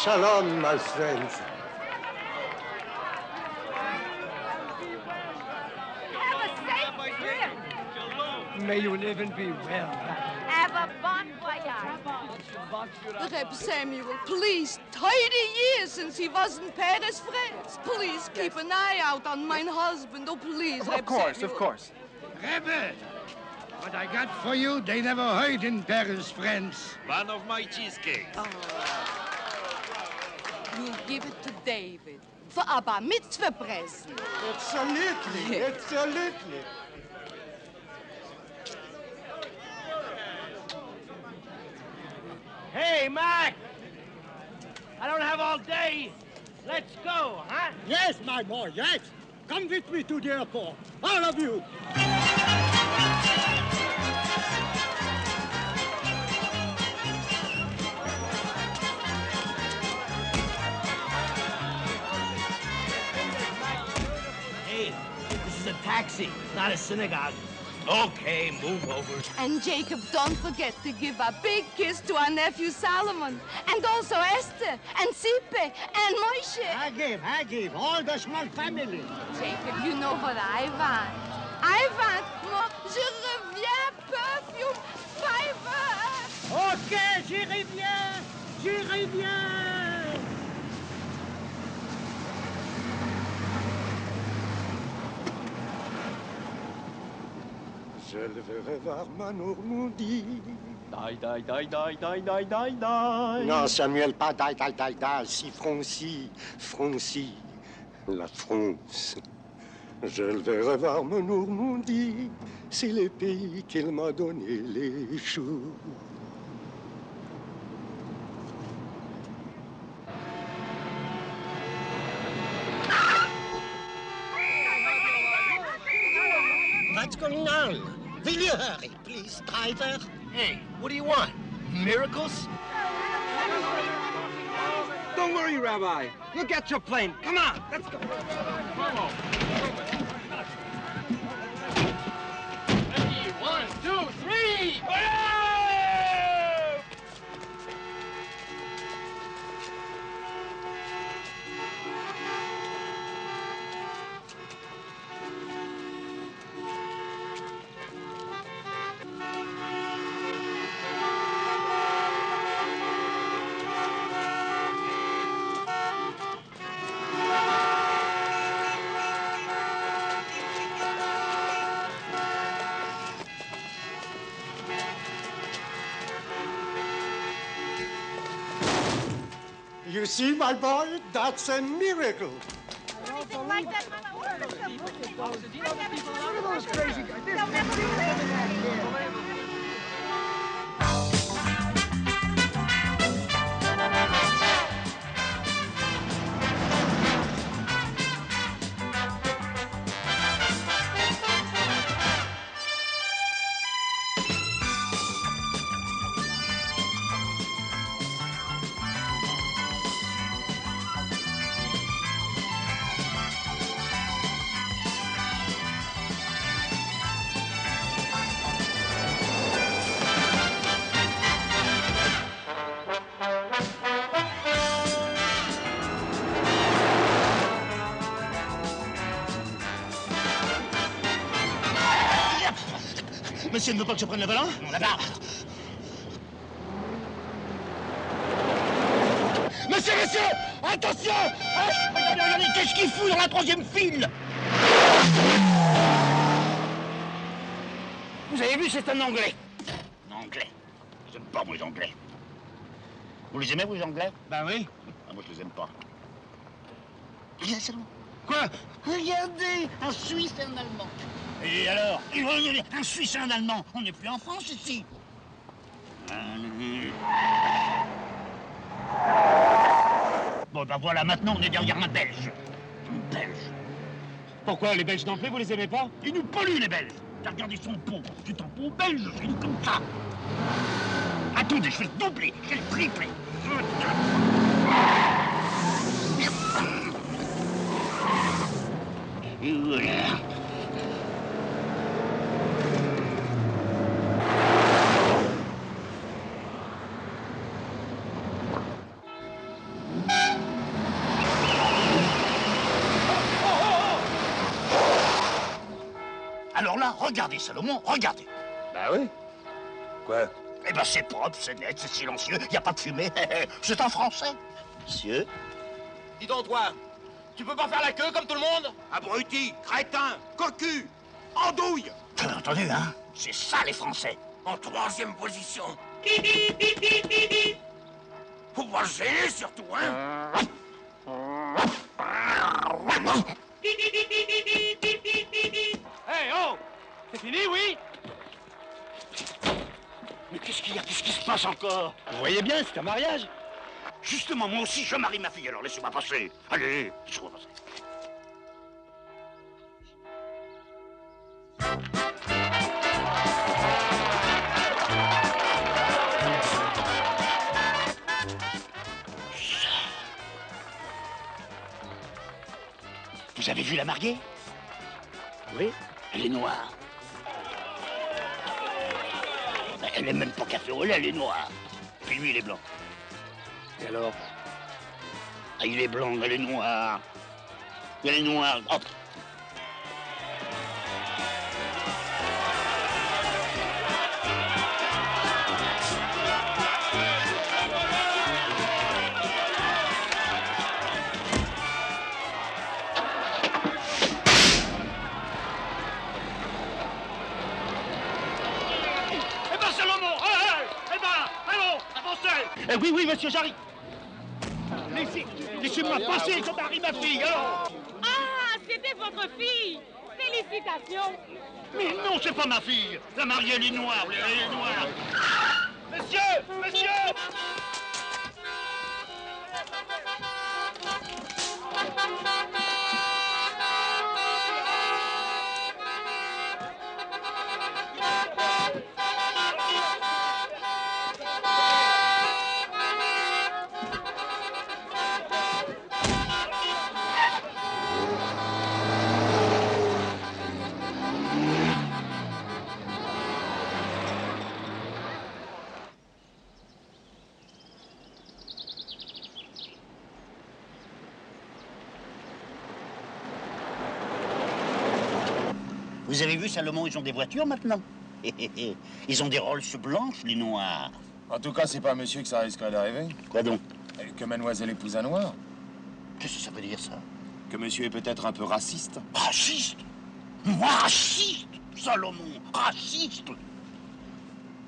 Shalom, my friends. Have a safe trip. May you live and be well. Have a bon voyage. Reb Samuel, please, 30 years since he was in Paris, France. Please keep an eye out on my husband. Oh, please, Reb Samuel. Of course. Rebbe, what I got for you, they never heard in Paris, France. One of my cheesecakes. Oh. You'll give it to David for a bar mitzvah present. Absolutely, absolutely. Hey, Mac! I don't have all day. Let's go, huh? Yes, my boy, yes. Come with me to the airport, all of you. Hey, this is a taxi, not a synagogue. Okay, move over. And Jacob, don't forget to give a big kiss to our nephew Solomon, and also Esther, and Sipe, and Moshe. I give, all the small family. Jacob, you know what I want. I want more Je reviens perfume fiber. Ok, j'y reviens. Je le verrai voir ma Normandie. Die. Non, Samuel, pas die, si Franci, la France. Je le verrai voir ma Normandie, c'est le pays qu'il m'a donné les choux. What's going on? Will you hurry, please, driver? Hey, what do you want? Miracles? Don't worry, Rabbi. You'll get your plane. Come on, let's go. Ready, 1, 2, 3! You see, my boy, that's a miracle. Anything like that, Mama. What are those Crazy guys. They'll never do anything. Monsieur ne veut pas que je prenne le volant? Non, là-bas. Monsieur! Attention! Regardez, qu'est-ce qu'il fout dans la troisième file? Vous avez vu, c'est un Anglais. Un Anglais. J'aime pas, moi, les Anglais. Vous les aimez, vous, les Anglais? Ben oui. Ah, moi, je les aime pas. Regardez seulement. Quoi? Regardez, un Suisse et un Allemand. Et alors? Un Suisse et un Allemand. On n'est plus en France, ici. Bon, ben voilà, maintenant, on est derrière un Belge. Un Belge. Pourquoi, les Belges non plus, vous les aimez pas? Ils nous polluent, les Belges. T'as regardé son pont. C'est un pont belge, c'est comme ça. Attendez, je vais le doubler, je vais le tripler. Et voilà. là, regardez, Salomon, regardez. Bah oui. Quoi? Eh ben, c'est propre, c'est net, c'est silencieux, y a pas de fumée. C'est en français. Monsieur? Dis donc, toi, tu peux pas faire la queue comme tout le monde? Abruti, crétin, cocu, andouille. T'as entendu, hein? C'est ça, les Français. En troisième position. Faut pas se gêner, surtout, hein? Hey, oh! C'est fini, oui? Mais qu'est-ce qu'il y a? Qu'est-ce qui se passe encore? Vous voyez bien, c'est un mariage. Justement, moi aussi, je marie ma fille, alors laissez-moi passer. Allez, laissez-moi passer. Vous avez vu la mariée? Oui. Elle est noire. Elle est même pas café au lait, elle est noire. Puis lui, il est blanc. Et alors? Ah, il est blanc, elle est noire. Elle est noire. Hop. Eh ben, Salomon! Eh ben, allons, avancez! Oui, oui, monsieur, j'arrive. Laissez-moi passer, je marie ma fille, alors! Ah, c'était votre fille. Félicitations. Mais non, c'est pas ma fille! La mariée, elle est noire, elle est noire! Monsieur! Monsieur! Vous avez vu, Salomon, ils ont des voitures maintenant. Ils ont des Rolls blanches, les noirs. En tout cas, c'est pas à monsieur que ça risquerait d'arriver. Quoi donc? Que mademoiselle épouse un noir. Qu'est-ce que ça veut dire, ça? Que monsieur est peut-être un peu raciste. Raciste? Moi, raciste? Salomon, raciste?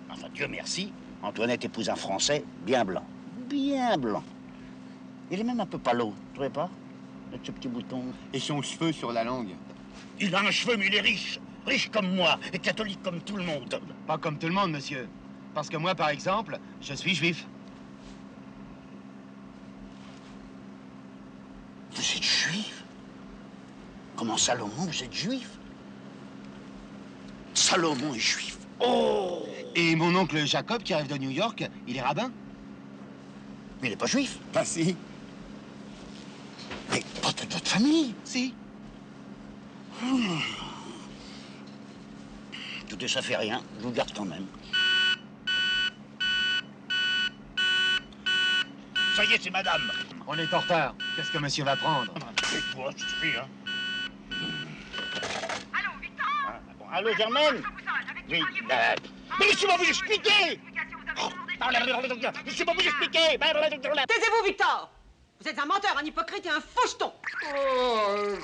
Enfin, Dieu merci, Antoinette épouse un Français bien blanc. Bien blanc. Il est même un peu palo, vous trouvez pas? Avec ce petit bouton. Et son cheveu sur la langue. Il a un cheveu, mais il est riche. Riche comme moi, et catholique comme tout le monde. Pas comme tout le monde, monsieur. Parce que moi, par exemple, je suis juif. Vous êtes juif? Comment Salomon, vous êtes juif? Salomon est juif. Oh! Et mon oncle Jacob, qui arrive de New York, il est rabbin. Mais il n'est pas juif. Ah si. Mais pas de votre famille. Si. Écoutez, ça fait rien. Je vous garde quand même. Ça y est, c'est madame. On est en retard. Qu'est-ce que monsieur va prendre? C'est quoi, je suis, hein? Allô, Victor? Ah, bon. Allô, Germaine? Oui. Mais laissez-moi vous expliquer! Laissez-moi vous expliquer! Taisez-vous, Victor! Vous êtes un menteur, un hypocrite et un faucheton! Oh,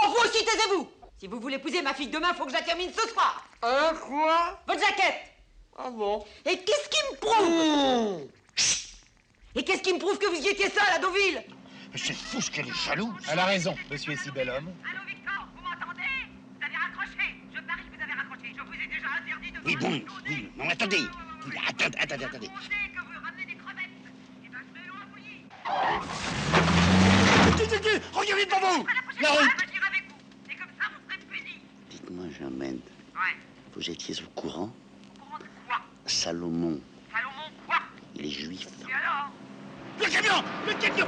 vous aussi, taisez-vous! Si vous voulez épouser ma fille demain, faut que je la termine ce soir! Quoi? Votre jaquette! Ah bon? Et qu'est-ce qui me prouve? Et qu'est-ce qui me prouve que vous y étiez seul à Deauville? C'est fou ce qu'elle est jalouse. Elle a raison, monsieur est si bel homme. Allô, Victor, vous m'entendez? Vous avez raccroché. Je parie que vous avez raccroché. Je vous ai déjà interdit de... Oui, bon, oui. Non, attendez. Attendez. Que vous ramenez des crevettes et d'un melon à bouillir. Regardez devant vous! La route! Je vais avec vous. Et comme ça, vous serez punis. Dites-moi, Germaine, Ouais. vous étiez au courant? Au courant de quoi? Salomon, Salomon, quoi? il est juif. Et alors? Le camion! Le camion!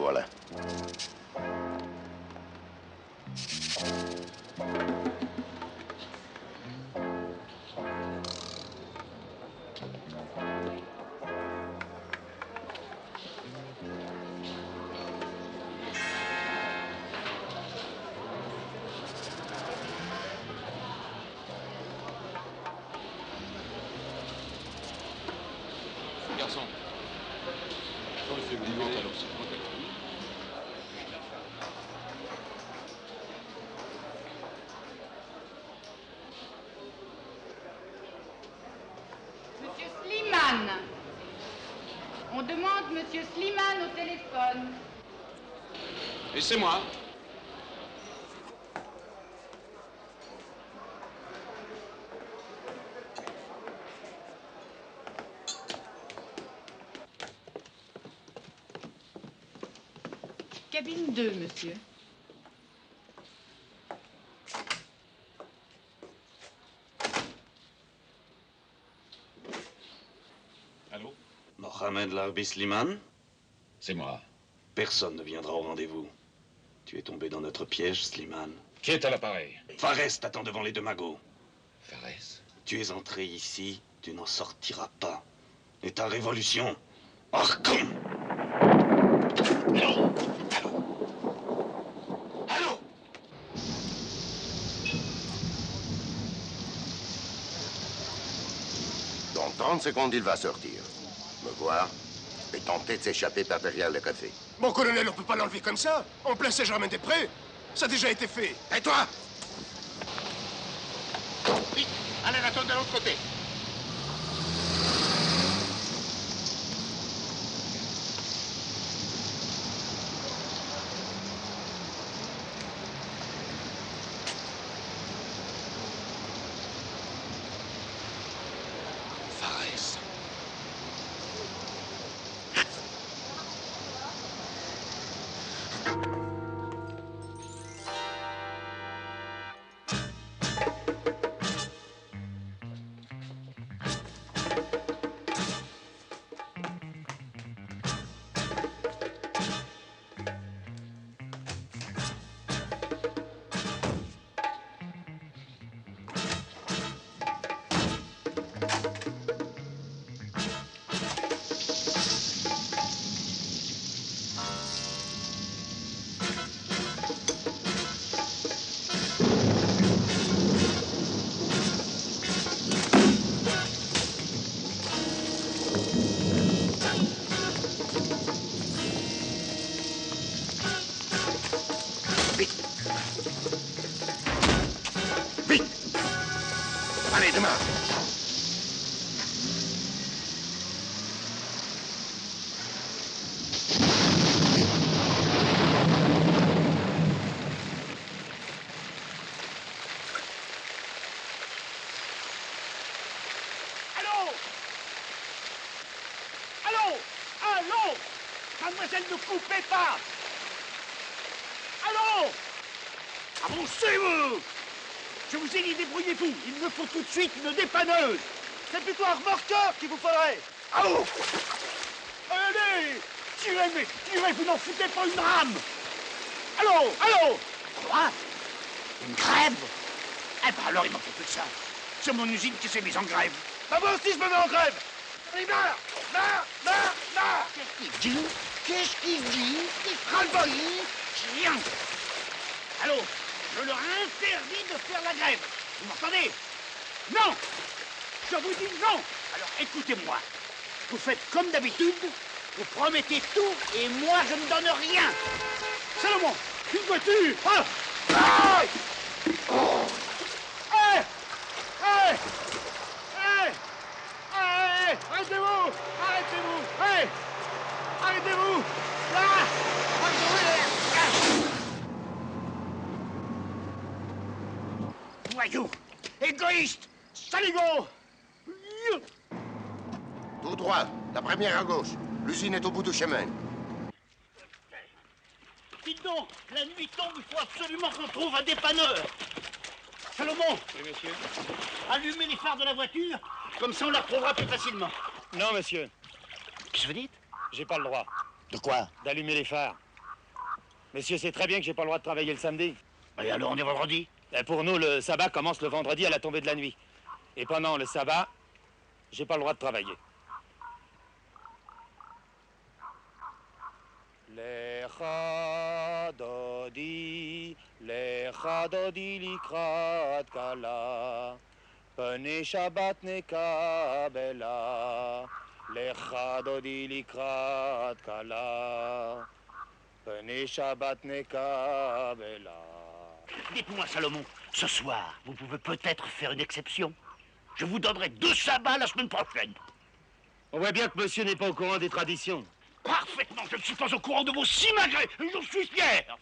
voilà. Garçon. Oh, c'est bon, alors, c'est bon. Monsieur Slimane. On demande Monsieur Slimane au téléphone. Et c'est moi. Cabine 2, monsieur. Allô? Mohamed Larbi Slimane? C'est moi. Personne ne viendra au rendez-vous. Tu es tombé dans notre piège, Slimane. Qui est à l'appareil? Fares t'attend devant les deux magots. Fares? Tu es entré ici, tu n'en sortiras pas. Et ta révolution, Orcom! Allô? Allô? Dans 30 secondes, il va sortir. Me voir et tenter de s'échapper par derrière le café. Mon colonel, on peut pas l'enlever comme ça. En plein Saint-Germain-des-Prés. Ça a déjà été fait. Et toi? Vite, allez l'attendre de l'autre côté. Fares. Allez, demain. Allô? Allô? Allô? Mademoiselle, ne coupez pas! Allô? Avancez-vous! Je vous ai dit, débrouillez-vous. Il me faut tout de suite une dépanneuse. C'est plutôt un remorqueur qu'il vous faudrait. Allô? Allez! Tirez, mais tirez, vous n'en foutez pas une rame! Allô? Allô? Quoi? Une grève? Eh ben alors, il m'en faut plus que ça. C'est mon usine qui s'est mise en grève. Bah moi aussi, je me mets en grève. J'en ai marre! Marre! Qu'est-ce qu'il dit? Qu'est-ce qu'il dit? Ras-le-bol! Chien! Allô? Je leur interdis de faire la grève. Vous m'entendez? Non! Je vous dis non! Alors écoutez-moi. Vous faites comme d'habitude, vous promettez tout et moi je ne donne rien. Salomon, une voiture! Ah! Aïe! Oh! Hey! Hey! Hey! Hey! Arrêtez-vous! Arrêtez-vous! Hey! Arrêtez-vous! Là! Voyou! Égoïste! Saligo! Tout droit, la première à gauche. L'usine est au bout du chemin. Dites donc, la nuit tombe, il faut absolument qu'on trouve un dépanneur. Salomon! Oui, monsieur. Allumez les phares de la voiture, comme ça on la retrouvera plus facilement. Non, monsieur. Qu'est-ce que vous dites? J'ai pas le droit. De quoi? D'allumer les phares. Monsieur sait très bien que j'ai pas le droit de travailler le samedi. Et alors on est vendredi? Et pour nous, le sabbat commence le vendredi à la tombée de la nuit. Et pendant le sabbat, j'ai pas le droit de travailler. Lecha dodi likrat kala, pene Shabbat nekabela. Lecha dodi likrat kala, pene Shabbat nekabela. Dites-moi, Salomon, ce soir, vous pouvez peut-être faire une exception. Je vous donnerai 2 sabbats la semaine prochaine. On voit bien que monsieur n'est pas au courant des traditions. Parfaitement, je ne suis pas au courant de vos simagrées, j'en suis fier.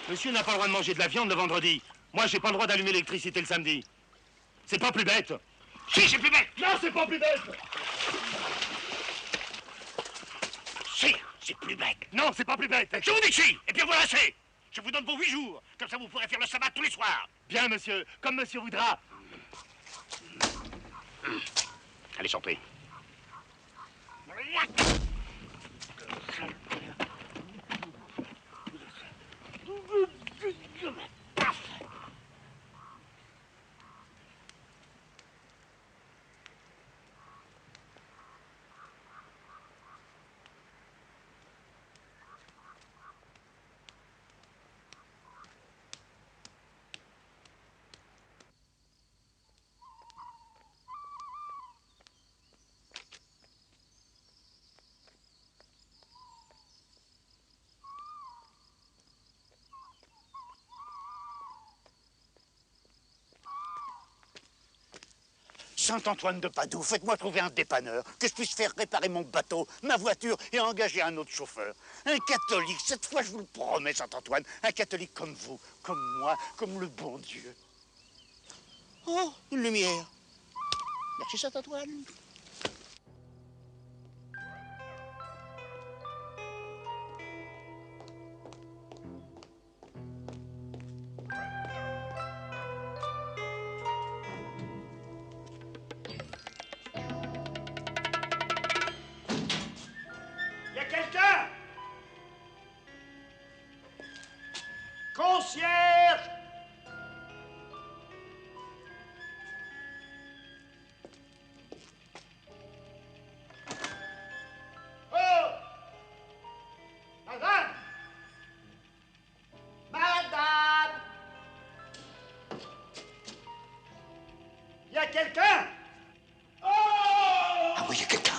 Monsieur n'a pas le droit de manger de la viande le vendredi. Moi, j'ai pas le droit d'allumer l'électricité le samedi. C'est pas plus bête. Si, c'est plus bête. Non, c'est pas plus bête. Si, c'est plus bête. Non, c'est pas plus bête. Je vous dis que si, et puis voilà, c'est. Je vous donne vos 8 jours. Comme ça, vous pourrez faire le sabbat tous les soirs. Bien, monsieur, comme monsieur voudra. Allez, sortez. Saint-Antoine de Padoue, faites-moi trouver un dépanneur, que je puisse faire réparer mon bateau, ma voiture et engager un autre chauffeur. Un catholique, cette fois je vous le promets, Saint-Antoine, un catholique comme vous, comme moi, comme le bon Dieu. Oh, une lumière. Merci Saint-Antoine. Concierge! Oh! Madame! Madame! Y a quelqu'un? Oh! Ah oui, il y a quelqu'un.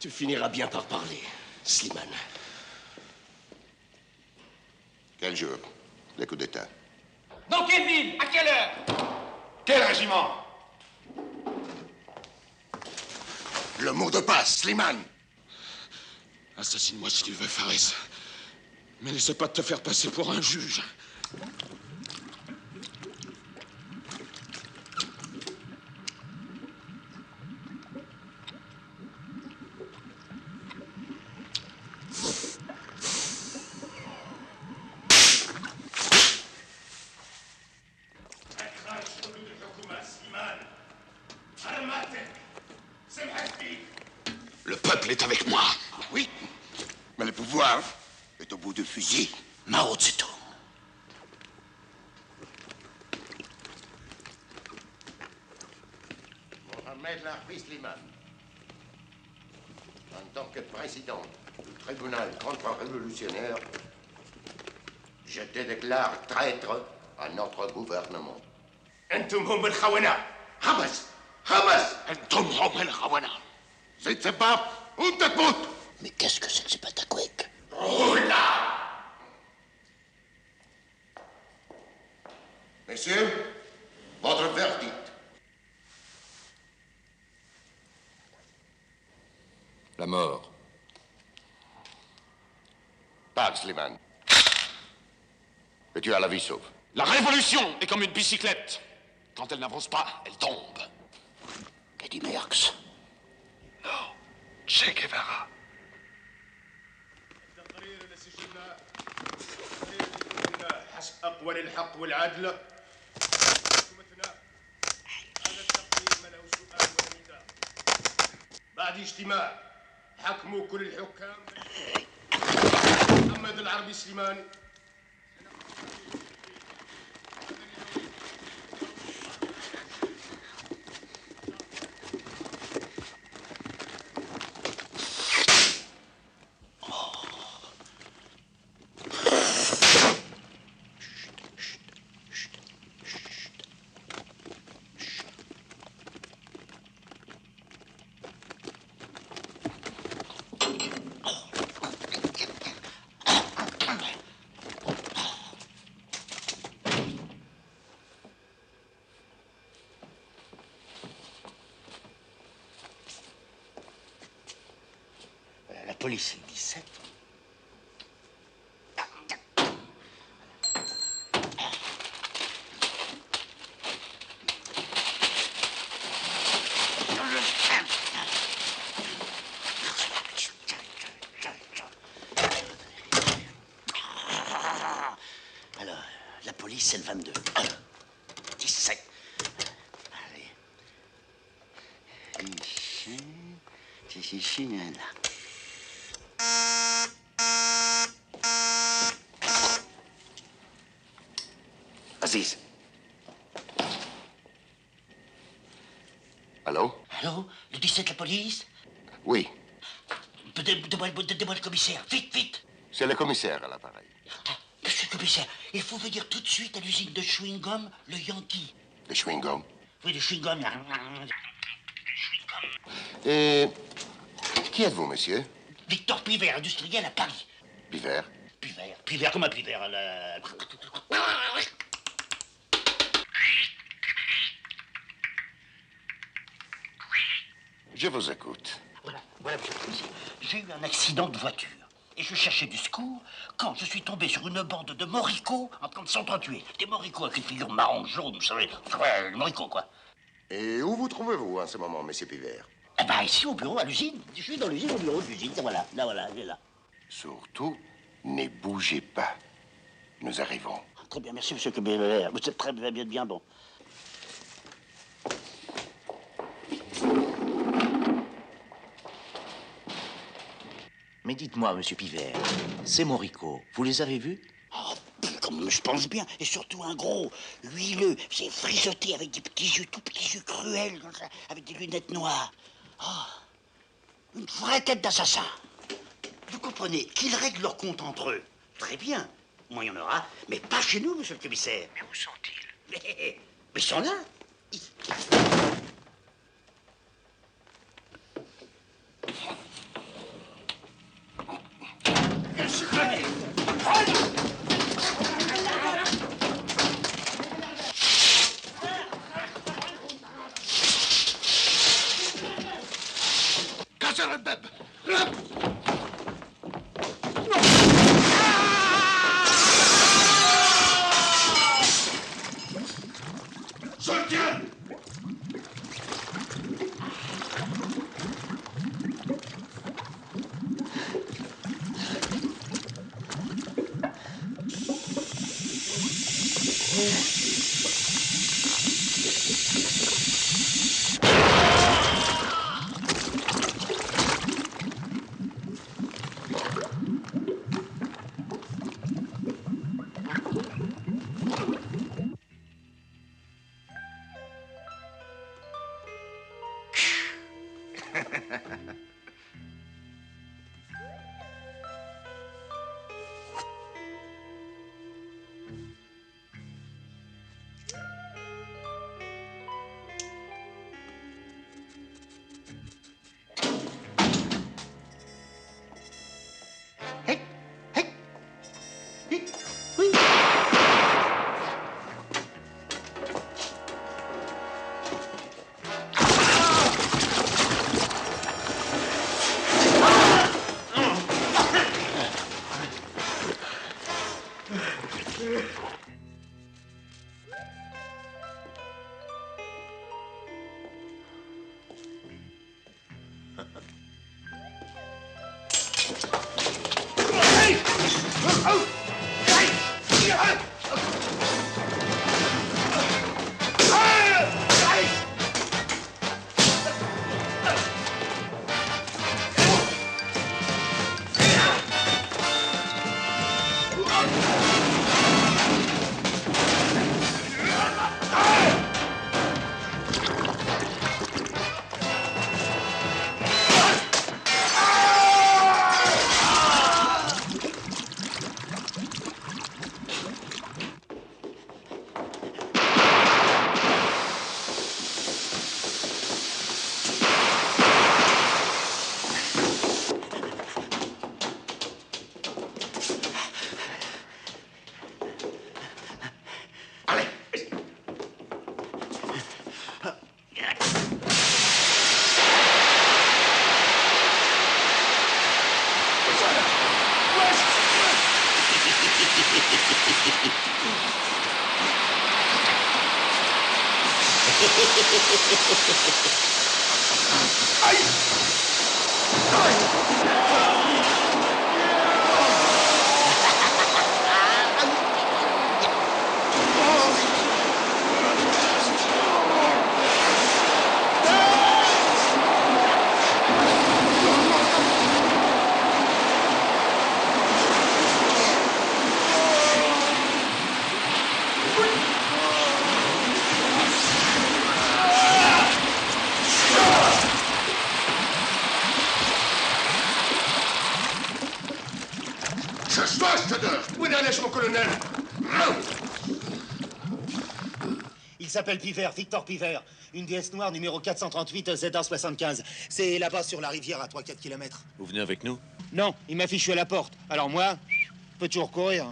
Tu finiras bien par parler, Slimane. Quel jour? Les coups d'État. Dans quelle ville? À quelle heure? Quel régiment? Le mot de passe, Slimane. Assassine-moi si tu veux, Fares. Mais n'essaie pas de te faire passer pour un juge. Le peuple avec moi. Oui, mais le pouvoir est au bout du fusil. Mao Tse-tung. Mohamed Larbi Slimane, en tant que président du tribunal contre-révolutionnaire, je te déclare traître à notre gouvernement. انتم هم الخونة. حبس حبس انتم هم الخونة. زيد سباب وانت تموت. Mais qu'est-ce que c'est que ce patacouec? Messieurs, votre verdict. La mort. Parle, Slimane. Et tu as la vie sauve. La révolution est comme une bicyclette. Quand elle n'avance pas, elle tombe. Qu'a dit Merckx? Non, Che Guevara. حسب أقوال الحق والعدل هذا التقرير ما له سؤال ولا نداء. بعد اجتماع حكموا كل الحكام محمد العربي سليمان La police, c'est 17. Alors, la police, c'est le 22. 17. Allez. Ici, là. Aziz. Allô? Allô? Le 17, la police? Oui, Donne-moi le commissaire. Vite, vite. c'est le commissaire à l'appareil. Monsieur le commissaire, il faut venir tout de suite à l'usine de chewing-gum, le Yankee. Le chewing-gum. Oui, le chewing-gum, là. Et qui êtes-vous, monsieur? Victor Pivert, industriel à Paris. Pivert. Pivert comme un Pivert. Je vous écoute. Voilà, monsieur le commissaire. J'ai eu un accident de voiture. Et je cherchais du secours quand je suis tombé sur une bande de moricots en train de s'entretuer. Des moricots avec une figure marron, jaune, vous savez. Ouais, le moricot, quoi. Et où vous trouvez-vous en ce moment, monsieur Pivert? Eh ben, ici, au bureau, à l'usine. Je suis dans l'usine, au bureau de l'usine. Voilà, il est là. Surtout, ne bougez pas. Nous arrivons. Très bien, merci, monsieur le commissaire. Vous êtes très bien bon. Mais dites-moi, monsieur Pivert, ces moricots, vous les avez vus? Oh, comme je pense bien. Et surtout un gros, huileux, c'est frisoté avec des petits yeux, tout petits yeux cruels, comme ça, avec des lunettes noires. Oh, une vraie tête d'assassin. Vous comprenez qu'ils règlent leur compte entre eux. Très bien. Moi, il y en aura, mais pas chez nous, monsieur le commissaire. Mais où sont-ils? Mais ils sont là. كسر الباب. Soutien. Il s'appelle Pivert, Victor Pivert. Une DS noire numéro 438 ZA75. C'est là-bas sur la rivière à 3-4 km. Vous venez avec nous? Non, il m'a fichu à la porte. Alors moi, je peux toujours courir.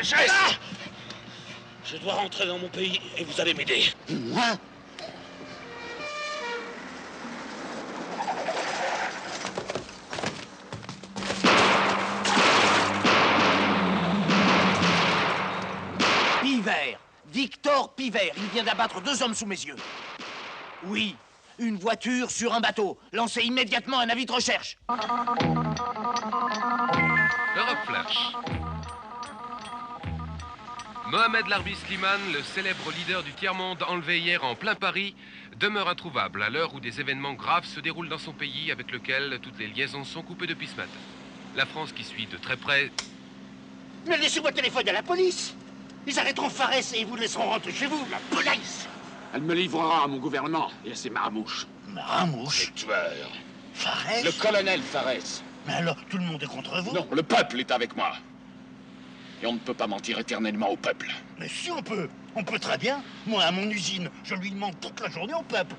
Geste! Je dois rentrer dans mon pays et vous allez m'aider. Moi? Pivert, Victor Pivert, il vient d'abattre 2 hommes sous mes yeux. Oui, une voiture sur un bateau. Lancez immédiatement un avis de recherche. Europe Flash. Mohamed Larbi Slimane, le célèbre leader du tiers-monde enlevé hier en plein Paris, demeure introuvable à l'heure où des événements graves se déroulent dans son pays avec lequel toutes les liaisons sont coupées depuis ce matin. La France qui suit de très près... Mais laissez votre téléphone à la police. Ils arrêteront Farès et ils vous laisseront rentrer chez vous. La police! Elle me livrera à mon gouvernement et à ses maramouches. Maramouches? Les tueurs. Farès? Le colonel Farès. Mais alors, tout le monde est contre vous? Non, le peuple est avec moi. Et on ne peut pas mentir éternellement au peuple. Mais si on peut très bien. Moi, à mon usine, je lui demande toute la journée au peuple.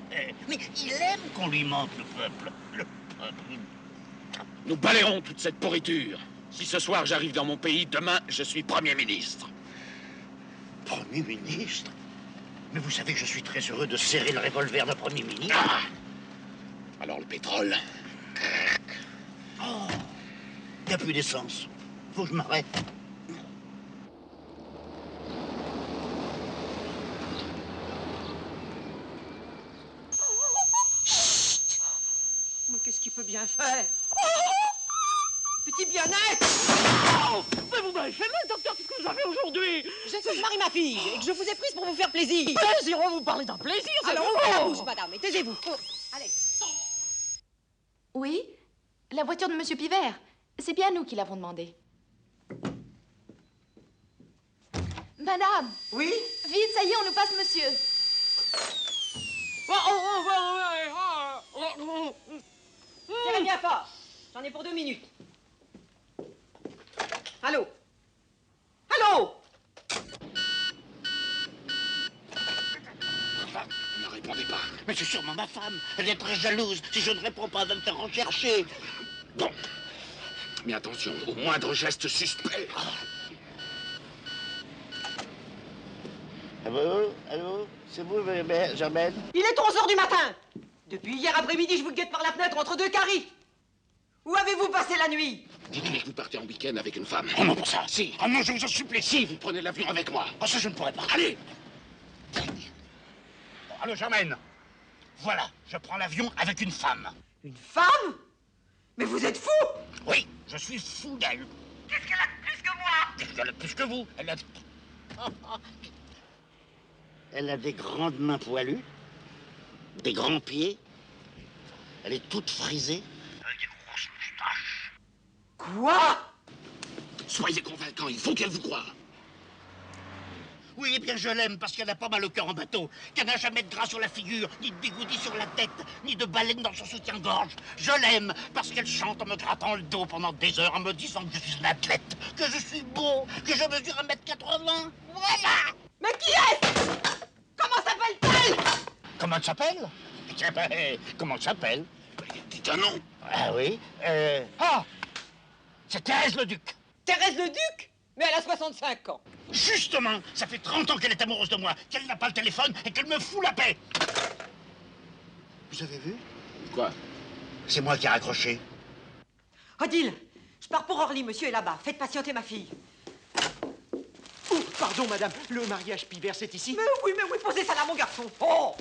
Mais il aime qu'on lui mente, le peuple. Le peuple. Nous balayerons toute cette pourriture. Si ce soir j'arrive dans mon pays, demain je suis Premier ministre. Premier ministre? Mais vous savez que je suis très heureux de serrer le revolver de Premier ministre. Ah! Alors le pétrole? Oh, il n'y a plus d'essence. Faut que je m'arrête. Mais qu'est-ce qu'il peut bien faire? Petit bien-être! Oh, mais vous m'avez fait mal, docteur, qu'est-ce que vous avez aujourd'hui? Je sais que je marie ma fille et que je vous ai prise pour vous faire plaisir. Plaisir, on vous parlez d'un plaisir, c'est alors ouvrez la bouche, madame, et taisez-vous. Oh, allez. Oui? La voiture de Monsieur Pivert. C'est bien nous qui l'avons demandé. Madame! Oui? Vite, ça y est, on nous passe monsieur. Tirez bien fort. J'en ai pour 2 minutes. Allô? Allô? Ne répondez pas. Mais c'est sûrement ma femme. Elle est très jalouse. Si je ne réponds pas, elle va me faire rechercher. Bon. Mais attention, au moindre geste suspect. Allô? C'est vous, Germaine? Il est 11h du matin. Depuis hier après-midi, je vous guette par la fenêtre entre 2 caries. Où avez-vous passé la nuit? Dites-lui que vous partez en week-end avec une femme. Oh non, pour ça. Si. Oh non, je vous en supplie. Si, vous prenez l'avion avec moi. Oh, ça, je ne pourrais pas. Allez. Bon, allô, Germaine? Voilà, je prends l'avion avec une femme. Une femme? Mais vous êtes fou! Oui, je suis fou d'elle. Qu'est-ce qu'elle a de plus que moi? Qu'est-ce qu'elle a de plus que vous? Elle a des grandes mains poilues, des grands pieds. Elle est toute frisée, avec des grosses moustaches. Quoi? Soyez convaincant, il faut qu'elle vous croie. Oui, eh bien je l'aime parce qu'elle n'a pas mal au cœur en bateau, qu'elle n'a jamais de gras sur la figure, ni de bigoudi sur la tête, ni de baleine dans son soutien-gorge. Je l'aime parce qu'elle chante en me grattant le dos pendant des heures, en me disant que je suis une athlète, que je suis beau, que je mesure 1m80. Voilà! Mais qui est-ce? Comment s'appelle-t-elle? Comment elle s'appelle? Comment elle s'appelle? Dites un nom. Ah oui, Ah! C'est Thérèse le Duc. Thérèse le Duc? Mais elle a 65 ans. Justement, ça fait 30 ans qu'elle est amoureuse de moi, qu'elle n'a pas le téléphone et qu'elle me fout la paix. Vous avez vu? Quoi? C'est moi qui ai raccroché. Odile, je pars pour Orly, monsieur est là-bas. Faites patienter ma fille. Oh, pardon, madame, le mariage Pivert, c'est ici? Mais oui, posez ça là, mon garçon. Oh!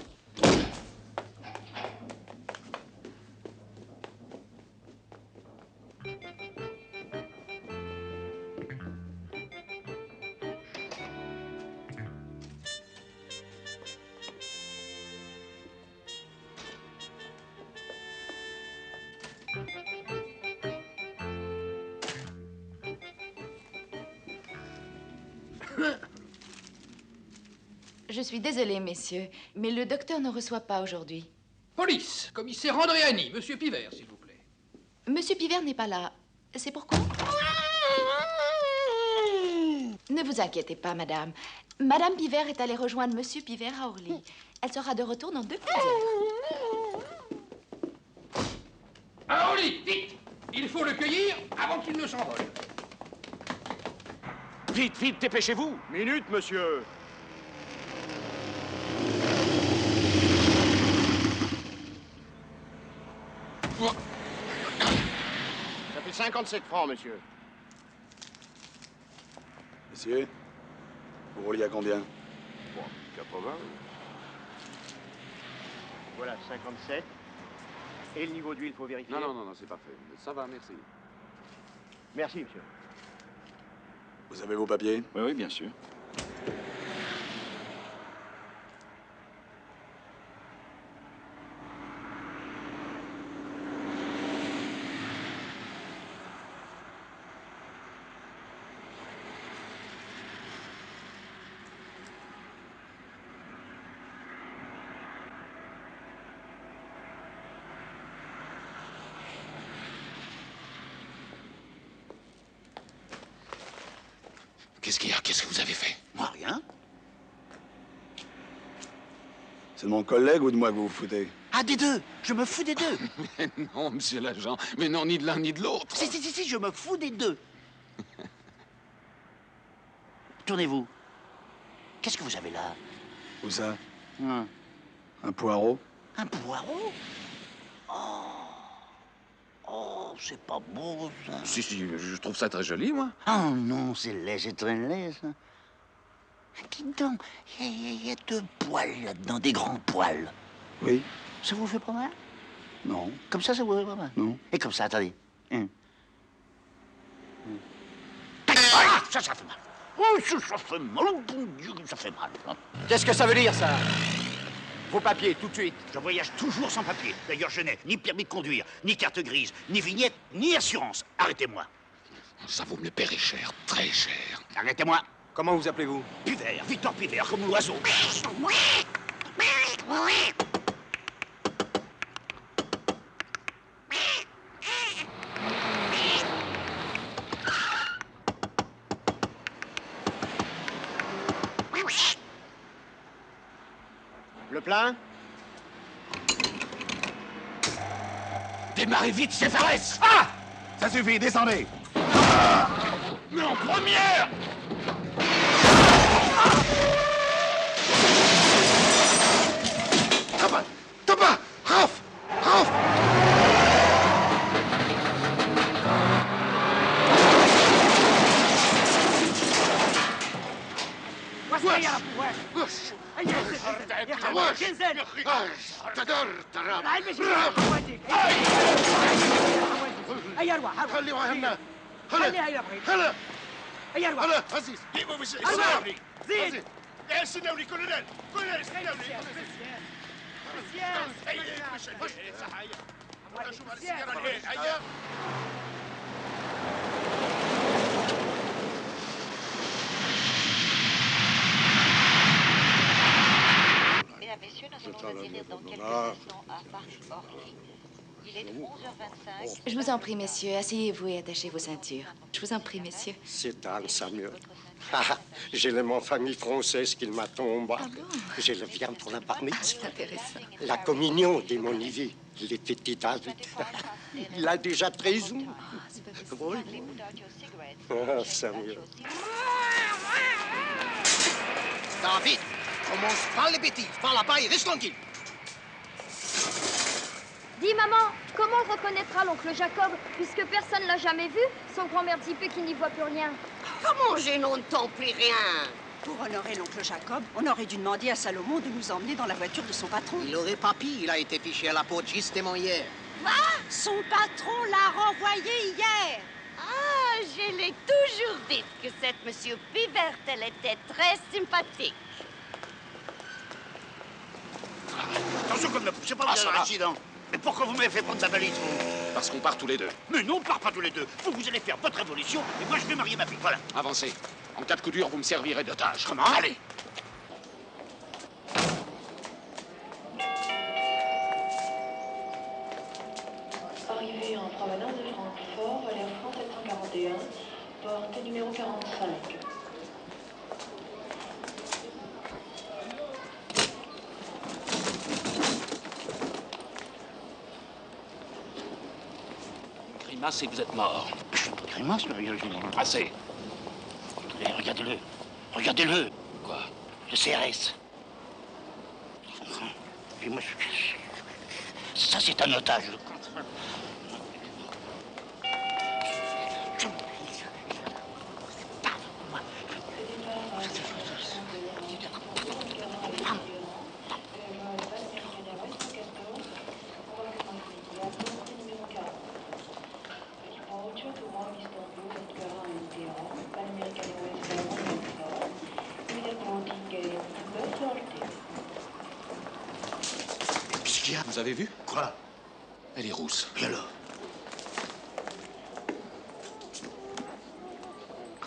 Je suis désolée, messieurs, mais le docteur ne reçoit pas aujourd'hui. Police, commissaire Andréani, monsieur Pivert, s'il vous plaît. Monsieur Pivert n'est pas là. C'est pourquoi? Ne vous inquiétez pas, madame. Madame Pivert est allée rejoindre monsieur Pivert à Orly. Elle sera de retour dans 2 petites heures. À Orly, vite! Il faut le cueillir avant qu'il ne s'envole. Vite, vite, dépêchez-vous. Minute, monsieur. Ça fait 57 francs, monsieur. Messieurs, vous rouliez à combien? Bon, 80. Voilà, 57. Et le niveau d'huile, faut vérifier. Non, c'est parfait. Ça va, merci. Merci, monsieur. Vous avez vos papiers? Oui, bien sûr. Qu'est-ce qu'il y a? Qu'est-ce que vous avez fait? Moi, rien. C'est de mon collègue ou de moi que vous vous foutez? Ah, des deux. Je me fous des deux. Mais non, monsieur l'agent. Mais non, ni de l'un ni de l'autre. Si, je me fous des deux. Tournez-vous. Qu'est-ce que vous avez là? Où ça? Un poireau? Un poireau? Oh, c'est pas beau, ça. Si, je trouve ça très joli, moi. Oh non, c'est laid, c'est très laid, ça. Dites donc, il y a deux poils là-dedans, des grands poils. Oui. Ça vous fait pas mal? Non. Comme ça vous fait pas mal? Non. Et comme ça, attendez. Ah, ça fait mal. Oh, ça fait mal, oh, bon Dieu, ça fait mal. Qu'est-ce que ça veut dire, ça? Vos papiers, tout de suite. Je voyage toujours sans papier. D'ailleurs, je n'ai ni permis de conduire, ni carte grise, ni vignette, ni assurance. Arrêtez-moi. Ça vous me le paierez cher, très cher. Arrêtez-moi. Comment vous appelez-vous? Pivert, Victor Pivert, comme l'oiseau. Le plein? Démarrez vite, chef Arès! Ah! Ça suffit, descendez! Mais en première! Tabac! Ralph! هلا عزيز زيد سناولي كولونيل سناولي شوف السيارة الهين هيا Mesdames, Messieurs, nous allons atterrir dans quelques instants à Paris-Orly. Il est 11h25. Je vous en prie, messieurs, asseyez-vous et attachez vos ceintures. Je vous en prie, messieurs. C'est Anne Samuel. J'ai l'élément famille française qu'il m'a tombé. Ah bon? J'ai le viande pour la bar mitzvah. Intéressant. La communion de mon Yves, les petits David. Il a déjà 13 ans. Oui. Ah, Samuel. David, commence pas les bêtises. Va là-bas et reste tranquille. Dis, maman, comment on reconnaîtra l'oncle Jacob, puisque personne l'a jamais vu, son grand-mère Tipé qui n'y voit plus rien? Comment je n'entends plus rien? Pour honorer l'oncle Jacob, on aurait dû demander à Salomon de nous emmener dans la voiture de son patron. Il aurait pas pu, il a été fiché à la porte justement hier. Quoi? Son patron l'a renvoyé hier. Ah, je l'ai toujours dit que cette monsieur Pivert, elle était très sympathique. Attention comme ne poussez pas, vous avez un accident. Mais pourquoi vous m'avez fait prendre sa valise, vous? Parce qu'on part tous les deux. Mais non, on part pas tous les deux. Vous allez faire votre révolution et moi je vais marier ma fille, voilà. Avancez. En cas de coup dur, vous me servirez d'otage. Comment? Allez. Arrivée en provenance de Francfort, vers Air France 741, porte numéro 45. Grimace et vous êtes mort. Grimace, Assez. Regardez-le. Regardez-le. Quoi? Le CRS. Et moi, ça, c'est un otage. Vous avez vu? Quoi? Elle est rousse. Et alors?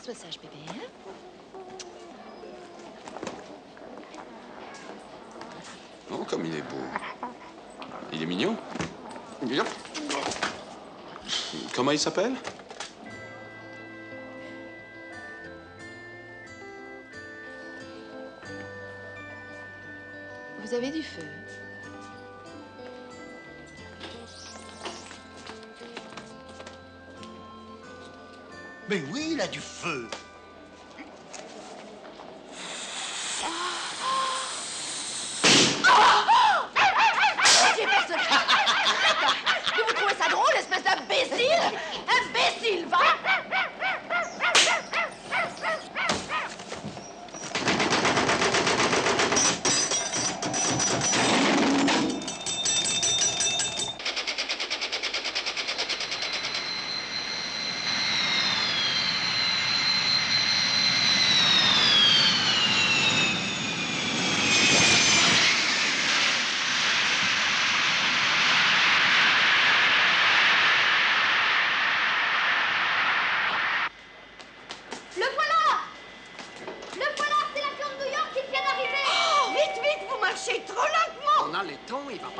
Sois sage, bébé, hein? Oh, comme il est beau. Il est mignon. Bien. Comment il s'appelle? vous avez du feu. Mais oui, il a du feu. J'ai personne. Vous trouvez ça drôle, espèce d'imbécile? Imbécile, va!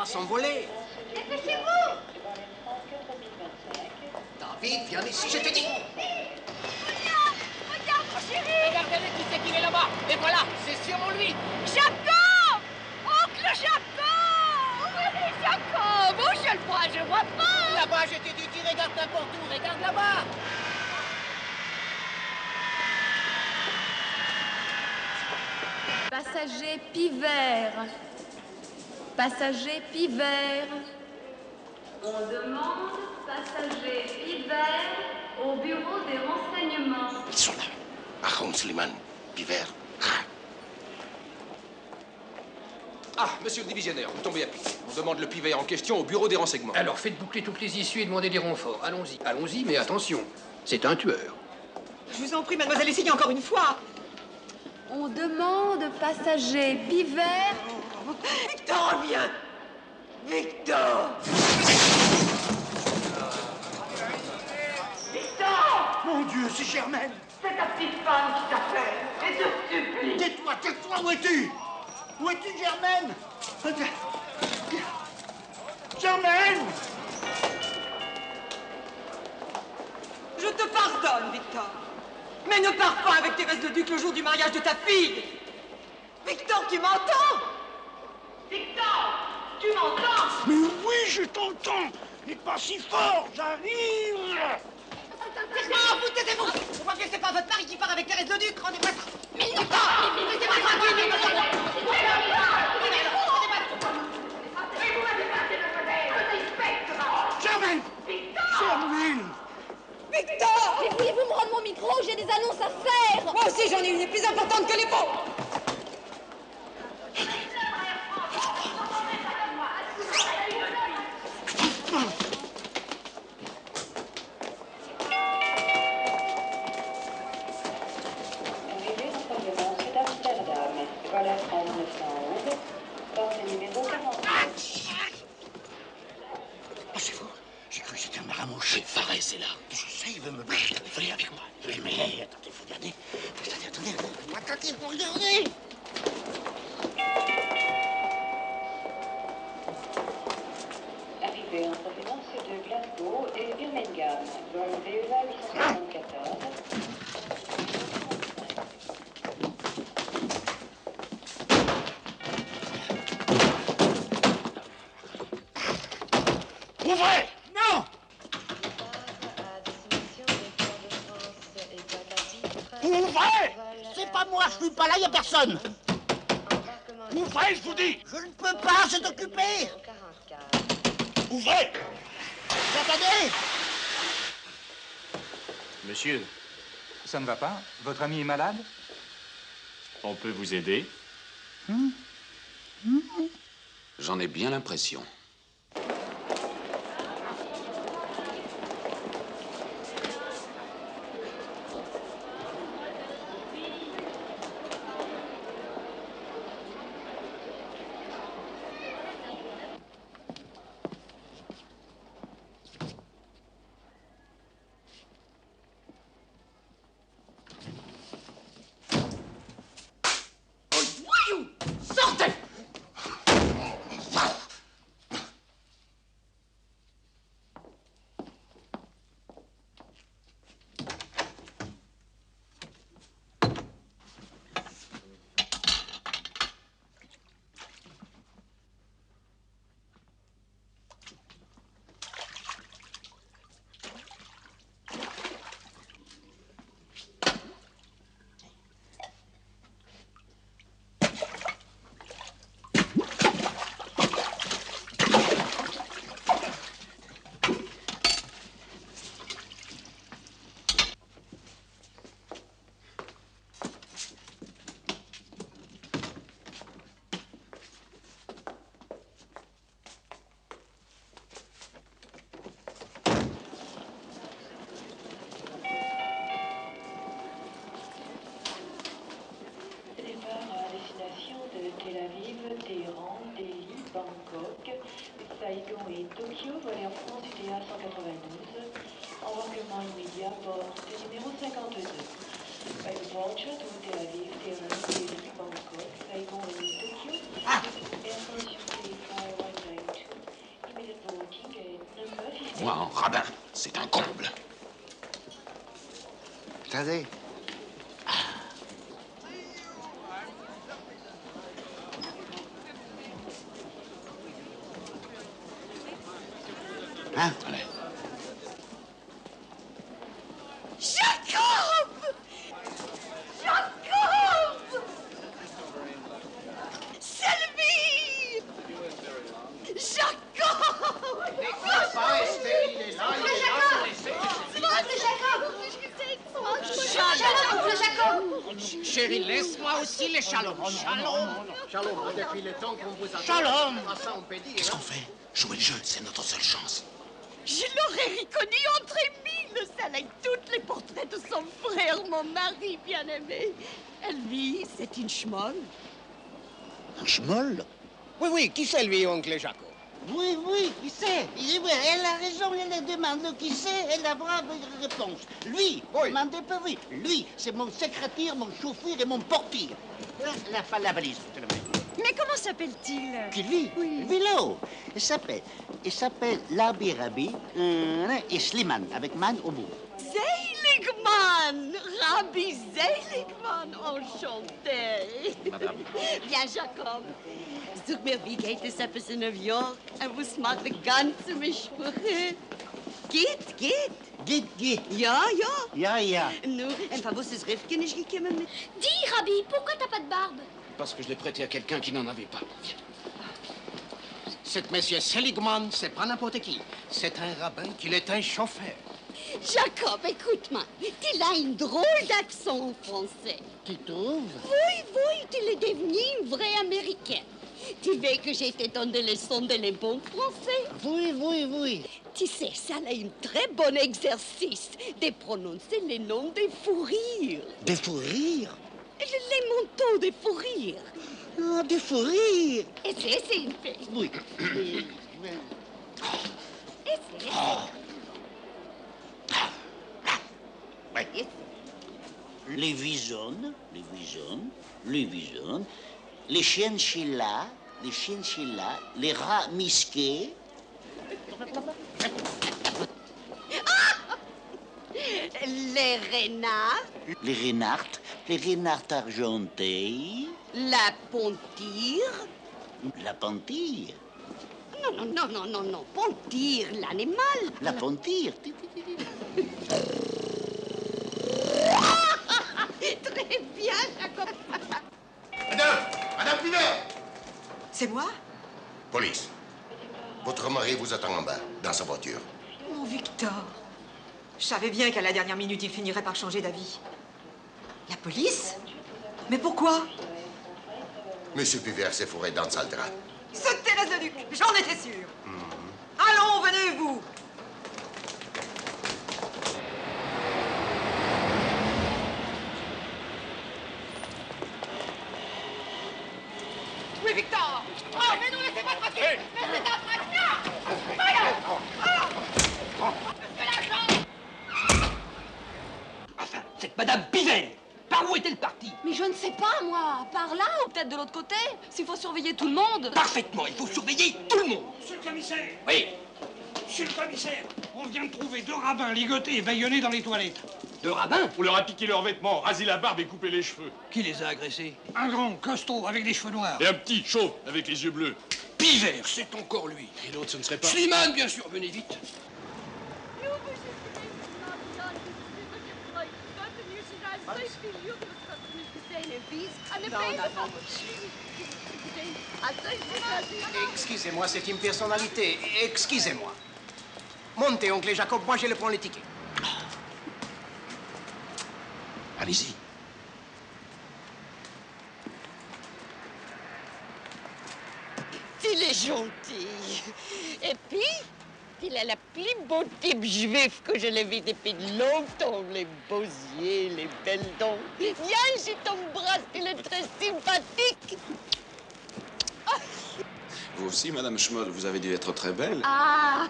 S'envoler. Dépêchez-vous! David, viens ici, je te dis. Regarde, mon chéri! Regardez qui c'est qu'il est là-bas. Et voilà, c'est sûrement lui. Jacob! Oncle Jacob! Oui, Jacob! Oh, je le vois pas! Là-bas, je t'ai dit, tu regardes n'importe où. Regarde là-bas. Passager Pivert. Passager Pivert. On demande passager Pivert au bureau des renseignements. Ils sont là. Ahom Sliman, Pivert. Ah, monsieur le divisionnaire, vous tombez à pic. On demande le Pivert en question au bureau des renseignements. Alors faites boucler toutes les issues et demandez des renforts. Allons-y, allons-y, mais attention, c'est un tueur. Je vous en prie, mademoiselle, essayez encore une fois. On demande passager Pivert. Victor, reviens! Victor! Victor! Mon Dieu, c'est Germaine! C'est ta petite femme qui t'appelle. Et je te supplie. Tais-toi, tais-toi, où es-tu? Où es-tu, Germaine? Germaine! Je te pardonne, Victor. Mais ne pars pas avec Thérèse le Duc le jour du mariage de ta fille. Victor, tu m'entends? Victor, tu m'entends? Mais oui, je t'entends! Mais pas si fort, j'arrive! Ah, vous taisez-vous! Vous voyez, c'est pas votre mari qui part avec Thérèse le Duc, rendez-moi ça! Mais Victor! Laissez-moi tranquille! Germaine! Germaine! Victor! Mais voulez-vous me rendre mon micro? J'ai des annonces à faire! Moi aussi, j'en ai une plus importante que les vôtres! Arrivée d'enseignement sud Amsterdam, voilà 3911, porte numéro 40. Oh, c'est vous. J'ai cru que c'était un maramouche. C'est Faré, c'est là. Je sais, il veut me battre. Venez avec moi. Oui, mais attendez, vous regardez. Attendez, vous regardez. Arrivée en provenance de Glasgow et Birmingham, vol VEA 874. Ouvrez! Non! Ouvrez! C'est pas moi, je suis pas là, y a personne. Ouvrez, je vous dis! Je ne peux pas, c'est occupé. Ouvrez! Attendez! Monsieur, ça ne va pas? Votre ami est malade? On peut vous aider? J'en ai bien l'impression. Embarquement immédiat, bord numéro 52. Departure to Tel Aviv, Tehran, Bangkok, Saigon et Tokyo. Air France UK 5192. Immediate boarding at number 15. Moi, en rabbin, c'est un comble. Attendez. Hein? Allez. Jacob! Jacob! Sylvie! Jacob! Pas, Esther, il est là, il est là. Jacob, Jacob! Chérie, laisse-moi aussi les shalom. Shalom. Shalom, depuis le temps qu'on vous attend. Shalom. Ah, ça, on peut dire. Qu'est-ce qu'on fait? Jouer le jeu, c'est notre seule chance. Je l'aurais reconnu entre mille, avec toutes les portraits de son frère, mon mari bien-aimé. Lui, c'est une schmolle. Un schmoll? Oui, qui c'est lui, oncle Jacob? Oui, qui c'est? Elle a raison, elle demande qui c'est, elle aura une réponse. Lui, demandez pas oui. Lui, c'est mon secrétaire, mon chauffeur et mon portier. La valise, je te la mets. Mais comment s'appelle-t-il? Qui lui? Oui. Vélo. Il s'appelle Labirabi et Sliman, avec man au bout. Seiligman! Rabbi Seiligman, enchanté. Madame. Bien, Jacob. Sag mir, wie geht es etwas in New York? Was macht die ganze Mischproche? Geht. Geht. Ja. Ja. Nu, en was ist Rivke nicht gekommen mit? Dis, Rabbi, pourquoi t'as pas de barbe? Parce que je l'ai prêté à quelqu'un qui n'en avait pas. Cet monsieur Seligman, c'est pas n'importe qui. C'est un rabbin, qu'il est un chauffeur. Jacob, écoute-moi. Tu as un drôle d'accent en français. Tu trouves? Oui, tu es devenu une vraie américaine. Tu veux que je te donne des leçons de les bons français? Oui. Tu sais, ça a un très bon exercice de prononcer les noms des fourrures. Des fourrures? Les manteaux des fourrures. Ah, des fourrures. Et c'est une paix. Oui. Les visons, les chinchillas, les rats misqués. Les renards. Les renards argentés. La pontire. La pontire. Non. Pontire, l'animal. La pontire. Très bien, Jacob. Madame Pivet! C'est moi? Police. Votre mari vous attend en bas, dans sa voiture. Mon Victor. Je savais bien qu'à la dernière minute, il finirait par changer d'avis. La police? Mais pourquoi? Monsieur Pivet s'est fourré dans le sale drap. C'était le duc, j'en étais sûr. Allons, venez, vous. Oui, Victor. Oh, mais nous laissez-moi tranquille. Mais c'est un traquenard. Enfin, cette Madame Pivet, par où est-elle partie? Mais je ne sais pas, moi. Par là ou peut-être de l'autre côté? S'il faut surveiller tout le monde. Parfaitement, il faut surveiller tout le monde. Monsieur le commissaire! Oui. Monsieur le commissaire, on vient de trouver 2 rabbins ligotés et bâillonnés dans les toilettes. 2 rabbins? On leur a piqué leurs vêtements, rasé la barbe et coupé les cheveux. Qui les a agressés? Un grand, costaud, avec des cheveux noirs. Et un petit, chauve, avec les yeux bleus. Piver, c'est encore lui. Et l'autre, ce ne serait pas... Slimane, bien sûr, venez vite. Excusez-moi, c'est une personnalité. Excusez-moi. Montez, oncle Jacob, moi je le prends les tickets. Allez-y. Il est gentil. Et puis, il a la plus beau type juif que je l'ai vu depuis longtemps. Les beaux yeux, les belles dents. Viens, je t'embrasse, il est très sympathique. Vous aussi, Madame Schmoll, vous avez dû être très belle. Ah,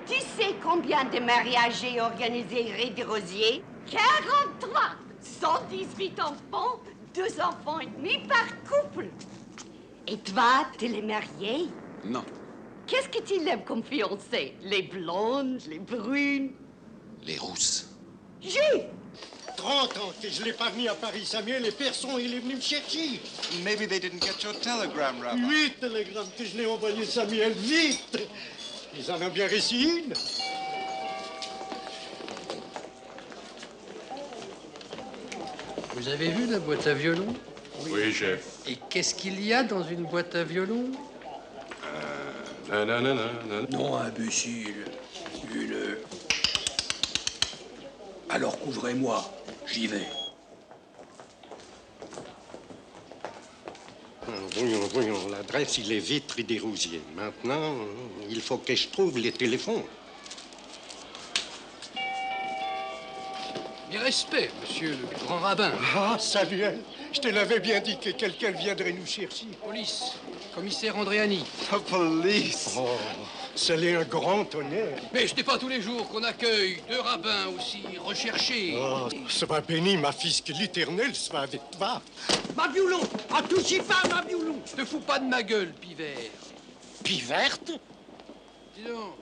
tu sais combien de mariages j'ai organisé rue des Rosiers? 43, 118 enfants, 2 enfants et demi par couple. Et toi, tu l'es marié? Non. Qu'est-ce que tu aimes comme fiancée? Les blondes, les brunes? Les rousses. J'ai 30 ans que je l'ai pas venu à Paris, Samuel, et personne il est venu me chercher. Maybe they didn't get your telegram, Rabbi. 8 télégrammes que je l'ai envoyé, Samuel, vite. Ils en ont bien reçu une. Vous avez vu la boîte à violon? Oui, chef. Et qu'est-ce qu'il y a dans une boîte à violon? Non, imbécile. Une... Alors couvrez-moi, j'y vais. Voyons, l'adresse, il est Vitre des Rosiers. Maintenant, il faut que je trouve les téléphones. Mes respects, monsieur le grand rabbin. Ah, Samuel, je te l'avais bien dit que quelqu'un viendrait nous chercher. Police, commissaire Andréani. Police. Oh, c'est un grand honneur. Mais ce n'est pas tous les jours qu'on accueille 2 rabbins aussi recherchés. Oh, sois béni, ma fils, que l'Éternel soit avec toi. Ma violon! Ah, touchez pas ma violon! Te fous pas de ma gueule, Pivert. Piverte? Dis donc,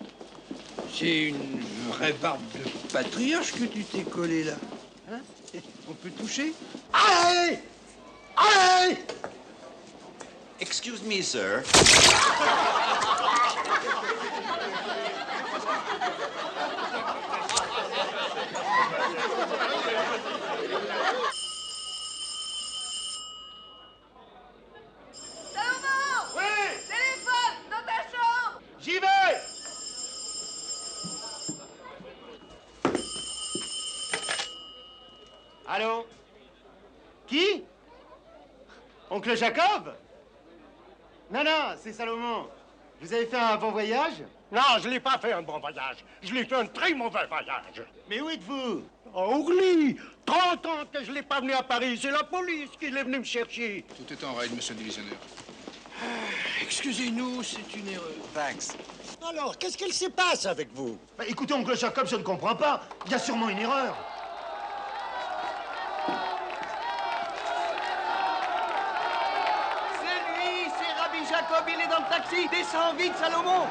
c'est une vraie barbe de patriarche que tu t'es collé là. Hein? On peut toucher? Allez! Allez! Excuse me, sir. Oui! Téléphone dans ta chambre! J'y vais! Allô? Qui? Oncle Jacob? Non, c'est Salomon. Vous avez fait un bon voyage? Non, je l'ai pas fait un bon voyage. Je l'ai fait un très mauvais voyage. Mais où êtes-vous? À Orly. 30 ans que je l'ai pas venu à Paris. C'est la police qui est venue me chercher. Tout est en règle, monsieur le divisionnaire. Excusez-nous, c'est une erreur. Thanks. Alors, qu'est-ce qu'il se passe avec vous? Bah, écoutez, oncle Jacob, je ne comprends pas. Il y a sûrement une erreur. C'est lui, c'est Rabbi Jacob, il est dans le taxi. Descends vite, Salomon.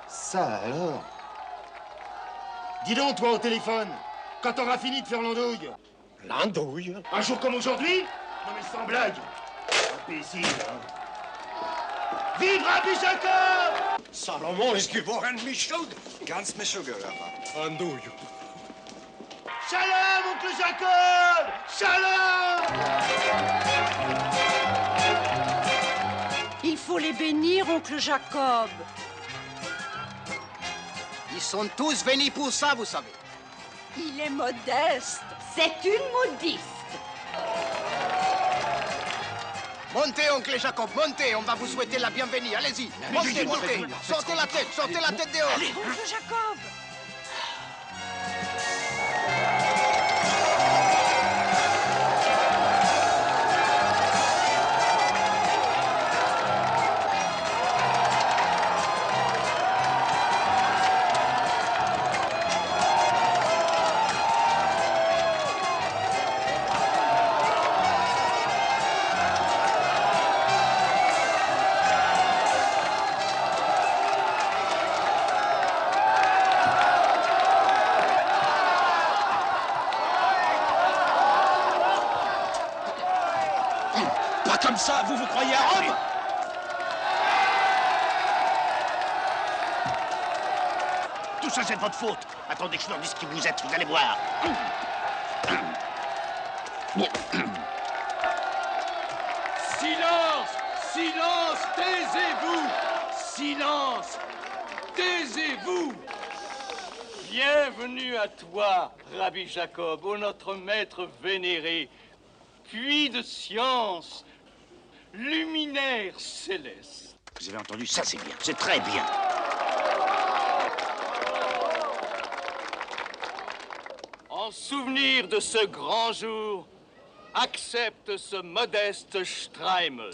Ça alors? Dis donc, toi, au téléphone, quand t'auras fini de faire l'andouille. L'andouille? Un jour comme aujourd'hui? Non mais sans blague. Imbécile, hein. Vive Rabbi Jacob! Salomon, ist geworden mich schuld. Ganz Meshuggah, Rabbi. Andouille. Shalom, oncle Jacob! Shalom! Il faut les bénir, oncle Jacob. Ils sont tous venus pour ça, vous savez. Il est modeste. C'est une modiste. Montez, oncle Jacob, montez, on va vous souhaiter la bienvenue. Allez-y, montez, montez. Sortez la tête dehors. Allez, oncle Jacob. Comme ça, vous vous croyez à Rome? Tout ça, c'est de votre faute. Attendez que je leur dise qui vous êtes, vous allez voir. Silence! Silence! Taisez-vous! Silence! Taisez-vous! Bienvenue à toi, Rabbi Jacob, ô notre maître vénéré, puits de science, luminaire céleste. Vous avez entendu? Ça, c'est bien. C'est très bien. En souvenir de ce grand jour, accepte ce modeste Streimel.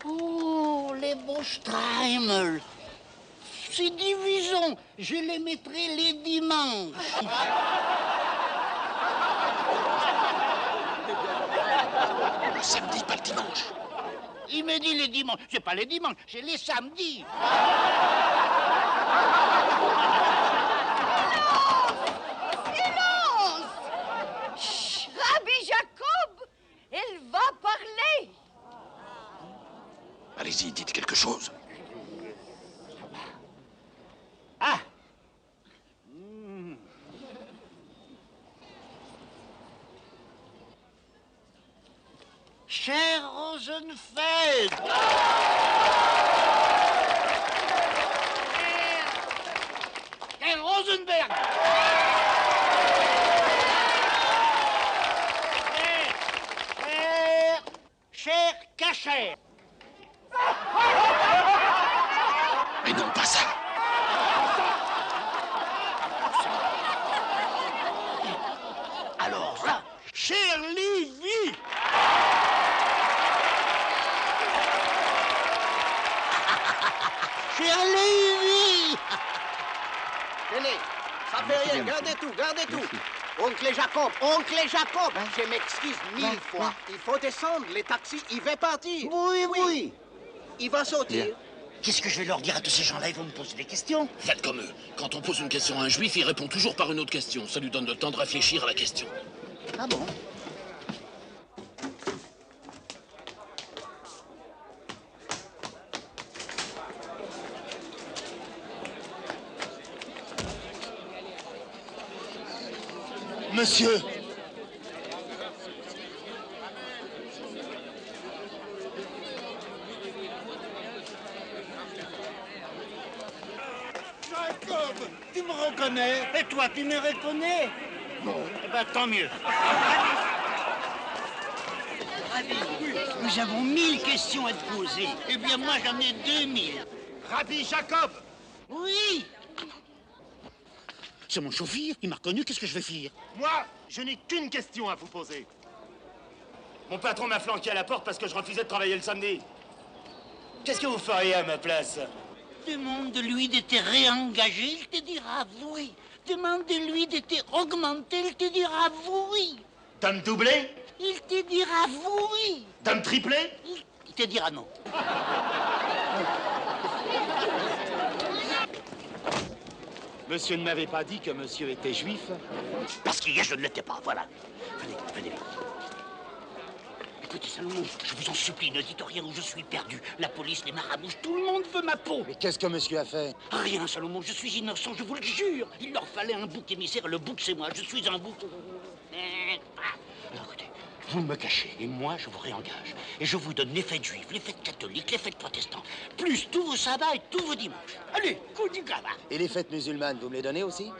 Oh, les beaux Streimel. Ces divisons, je les mettrai les dimanches. Le samedi, pas le dimanche. Il me dit les dimanches. C'est pas les dimanches, c'est les samedis. Silence! Chut, Rabbi Jacob, elle va parler. Allez-y, dites quelque chose. Ah! Cher Rosenfeld! Cher Rosenberg! Cher Cacher! Mais non, pas ça. Alors ça, cher Lévy! Cher Lévy! Tenez, ça fait rien, gardez tout, gardez tout. Oncle Jacob, je m'excuse 1000 fois. Il faut descendre, les taxis, il va partir. Oui. Il va sortir. Qu'est-ce que je vais leur dire à tous ces gens-là? Ils vont me poser des questions. Faites comme eux. Quand on pose une question à un juif, il répond toujours par une autre question. Ça lui donne le temps de réfléchir à la question. Ah bon? Monsieur! Jacob, tu me reconnais? Et toi, tu me reconnais? Non. Eh ben, tant mieux. Rabbi, nous avons 1000 questions à te poser. Eh bien, moi, j'en ai 2000. Rabbi Jacob! Oui! C'est mon chauffeur, il m'a reconnu, qu'est-ce que je vais faire? Moi, je n'ai qu'une question à vous poser. Mon patron m'a flanqué à la porte parce que je refusais de travailler le samedi. Qu'est-ce que vous feriez à ma place? Demande-lui de te réengager, il te dira oui. Demande-lui de te augmenter, il te dira oui. De me doubler? Il te dira oui. De me tripler? Il te dira non. Monsieur ne m'avait pas dit que monsieur était juif? Parce qu'hier, je ne l'étais pas, voilà. Venez. Écoutez, Salomon, je vous en supplie, ne dites rien où je suis perdu. La police, les marabouts, tout le monde veut ma peau. Mais qu'est-ce que monsieur a fait? Rien, Salomon, je suis innocent, je vous le jure. Il leur fallait un bouc émissaire, le bouc, c'est moi. Je suis un bouc. Alors, écoutez, vous me cachez, et moi, je vous réengage. Et je vous donne les fêtes juives, les fêtes catholiques, les fêtes protestantes, plus tous vos sabbats et tous vos dimanches. Allez, coup du gamin. Et les fêtes musulmanes, vous me les donnez aussi?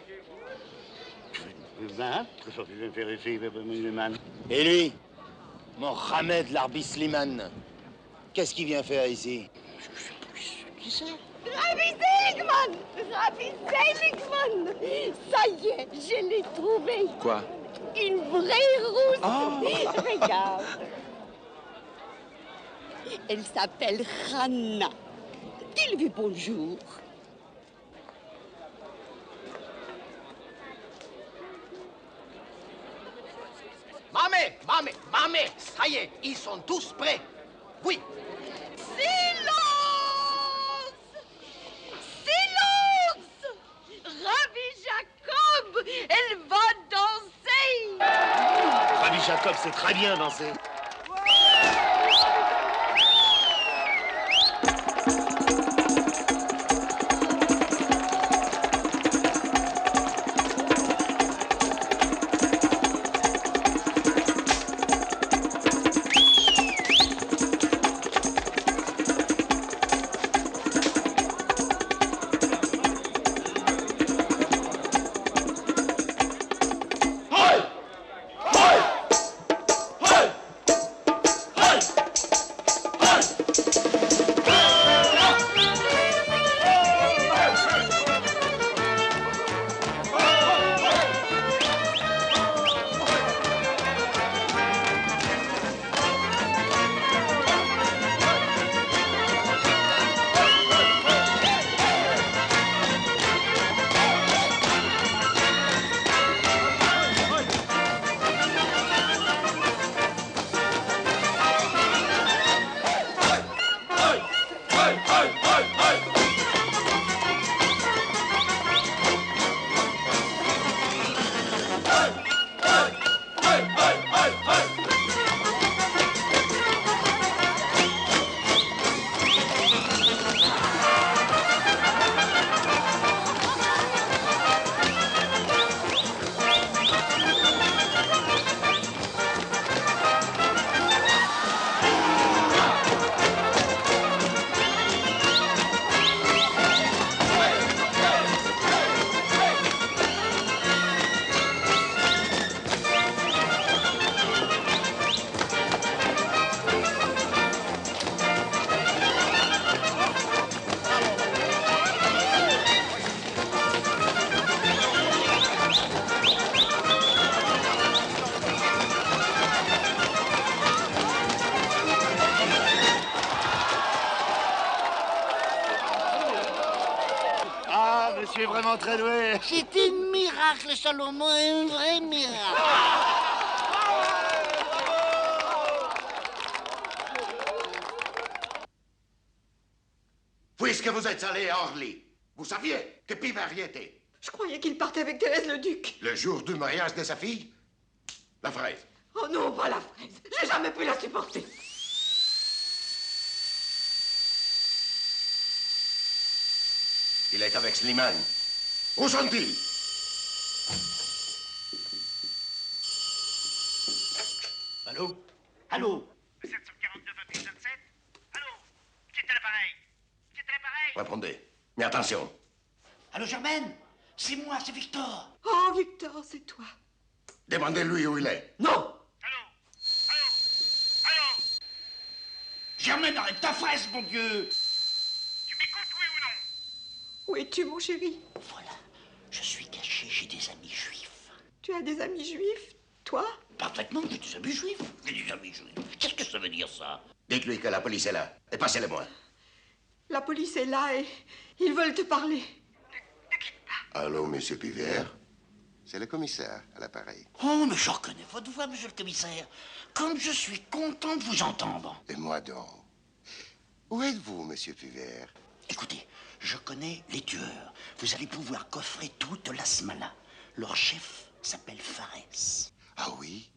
Ben, qu'est-ce que je vais faire ici, musulmane? Et lui? Mon Hamed Larbi Slimane. Qu'est-ce qu'il vient faire ici? Qui c'est? Rabbi Seligman! Ça y est, je l'ai trouvé. Quoi? Une vraie rousse. Oh. Regarde. Elle s'appelle Hannah. Dis-lui bonjour. Mamé, ça y est, ils sont tous prêts. Oui. Silence! Silence! Rabbi Jacob, elle va danser! Rabbi Jacob sait très bien danser. vraiment très doué. C'est un miracle, Salomon, un vrai miracle. Puisque vous êtes allé à Orly, vous saviez que Pivert y était. Je croyais qu'il partait avec Thérèse le Duc. Le jour du mariage de sa fille, la fraise. Oh non, pas la fraise. J'ai jamais pu la supporter. Il est avec Slimane. Où sont-ils? Allô? Allô? 742 28 27. Allô? Quittez l'appareil. Quittez l'appareil. Répondez. Mais attention. Allô, Germaine? C'est moi, c'est Victor. Oh, Victor, c'est toi. Demandez-lui où il est. Non! Germaine, arrête ta fraise, mon Dieu! Tu m'écoutes, oui ou non? Où es-tu, mon chéri? Voilà, je suis caché, j'ai des amis juifs. Tu as des amis juifs, toi? Parfaitement, j'ai des amis juifs. J'ai des amis juifs. Qu'est-ce que ça veut dire, ça? Dites-lui que la police est là. Et passez-le-moi. La police est là et ils veulent te parler. Allô, monsieur Pivert? C'est le commissaire à l'appareil. Oh, mais je reconnais votre voix, monsieur le commissaire. Comme je suis content de vous entendre. Et moi donc? Où êtes-vous, monsieur Pivert? Écoutez, je connais les tueurs. Vous allez pouvoir coffrer toute la Smala. Leur chef s'appelle Fares. Ah oui?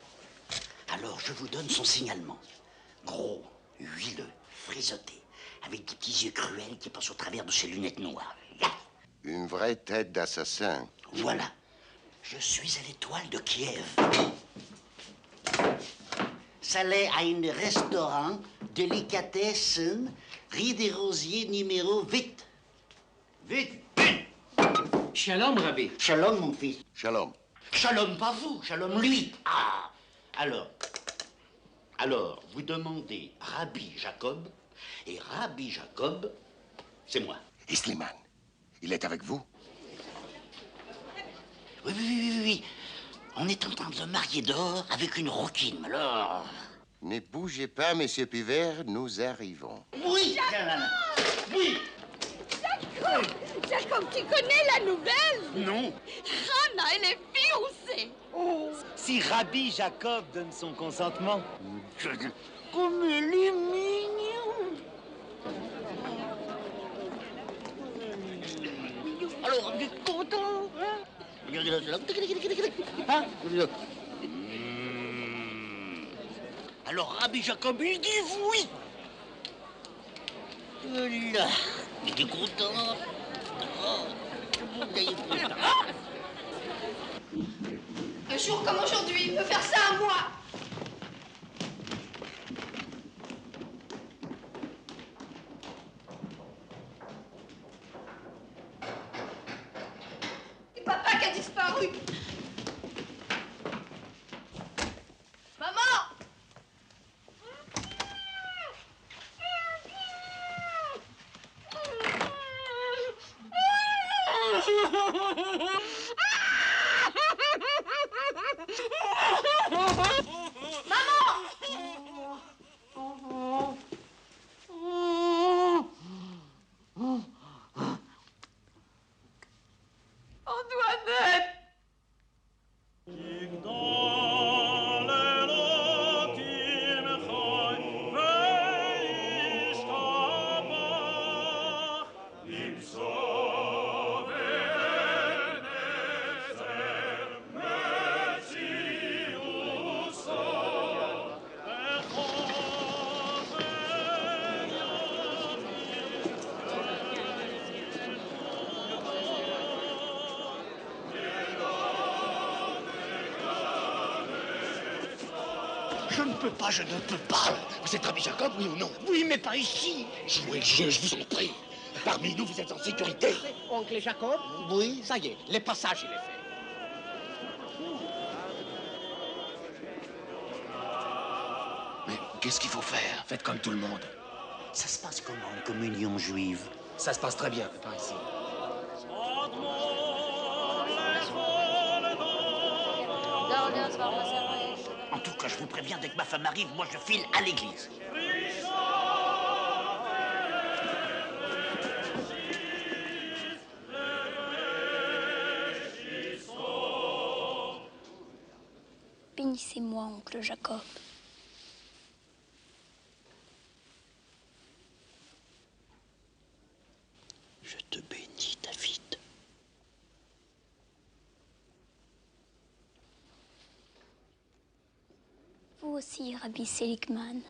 Alors, je vous donne son signalement. Gros, huileux, frisotté, avec des petits yeux cruels qui passent au travers de ses lunettes noires. Une vraie tête d'assassin. Voilà. Je suis à l'Étoile de Kiev. Salé à un restaurant, délicatessen, rue des Rosiers, numéro 8. Vite, vite! Shalom, Rabbi. Shalom, mon fils. Shalom. Shalom, pas vous, shalom, lui. Ah! Alors, vous demandez Rabbi Jacob, et Rabbi Jacob, c'est moi. Et Slimane, il est avec vous? Oui. On est en train de se marier dehors avec une rouquine, alors... Ne bougez pas, monsieur Pivert, nous arrivons. Oui! Oui! Jacob, tu connais la nouvelle? Non. Hannah, elle est fiancée. Si Rabbi Jacob donne son consentement. Comme elle est mignonne. Alors, tu es content, hein? Hein? Alors, Rabbi Jacob, il dit oui. Voilà. Il est content. Oh, tout le monde est content. Un jour comme aujourd'hui, il peut faire ça à moi. C'est papa qui a disparu. Maman! Antoinette! Je ne peux pas. Vous êtes Rabbi Jacob, oui ou non? Oui, mais pas ici. Jouez le jeu, je vous en prie. Parmi nous, vous êtes en sécurité. Oncle Jacob? Oui. Ça y est, le passage, il est fait. Mais qu'est-ce qu'il faut faire? Faites comme tout le monde. Ça se passe comment, une communion juive? Ça se passe très bien, par ici. En tout cas, je vous préviens, dès que ma femme arrive, moi je file à l'église. Bénissez-moi, oncle Jacob. Je te bénis, David. Vous aussi, Rabbi Seligman.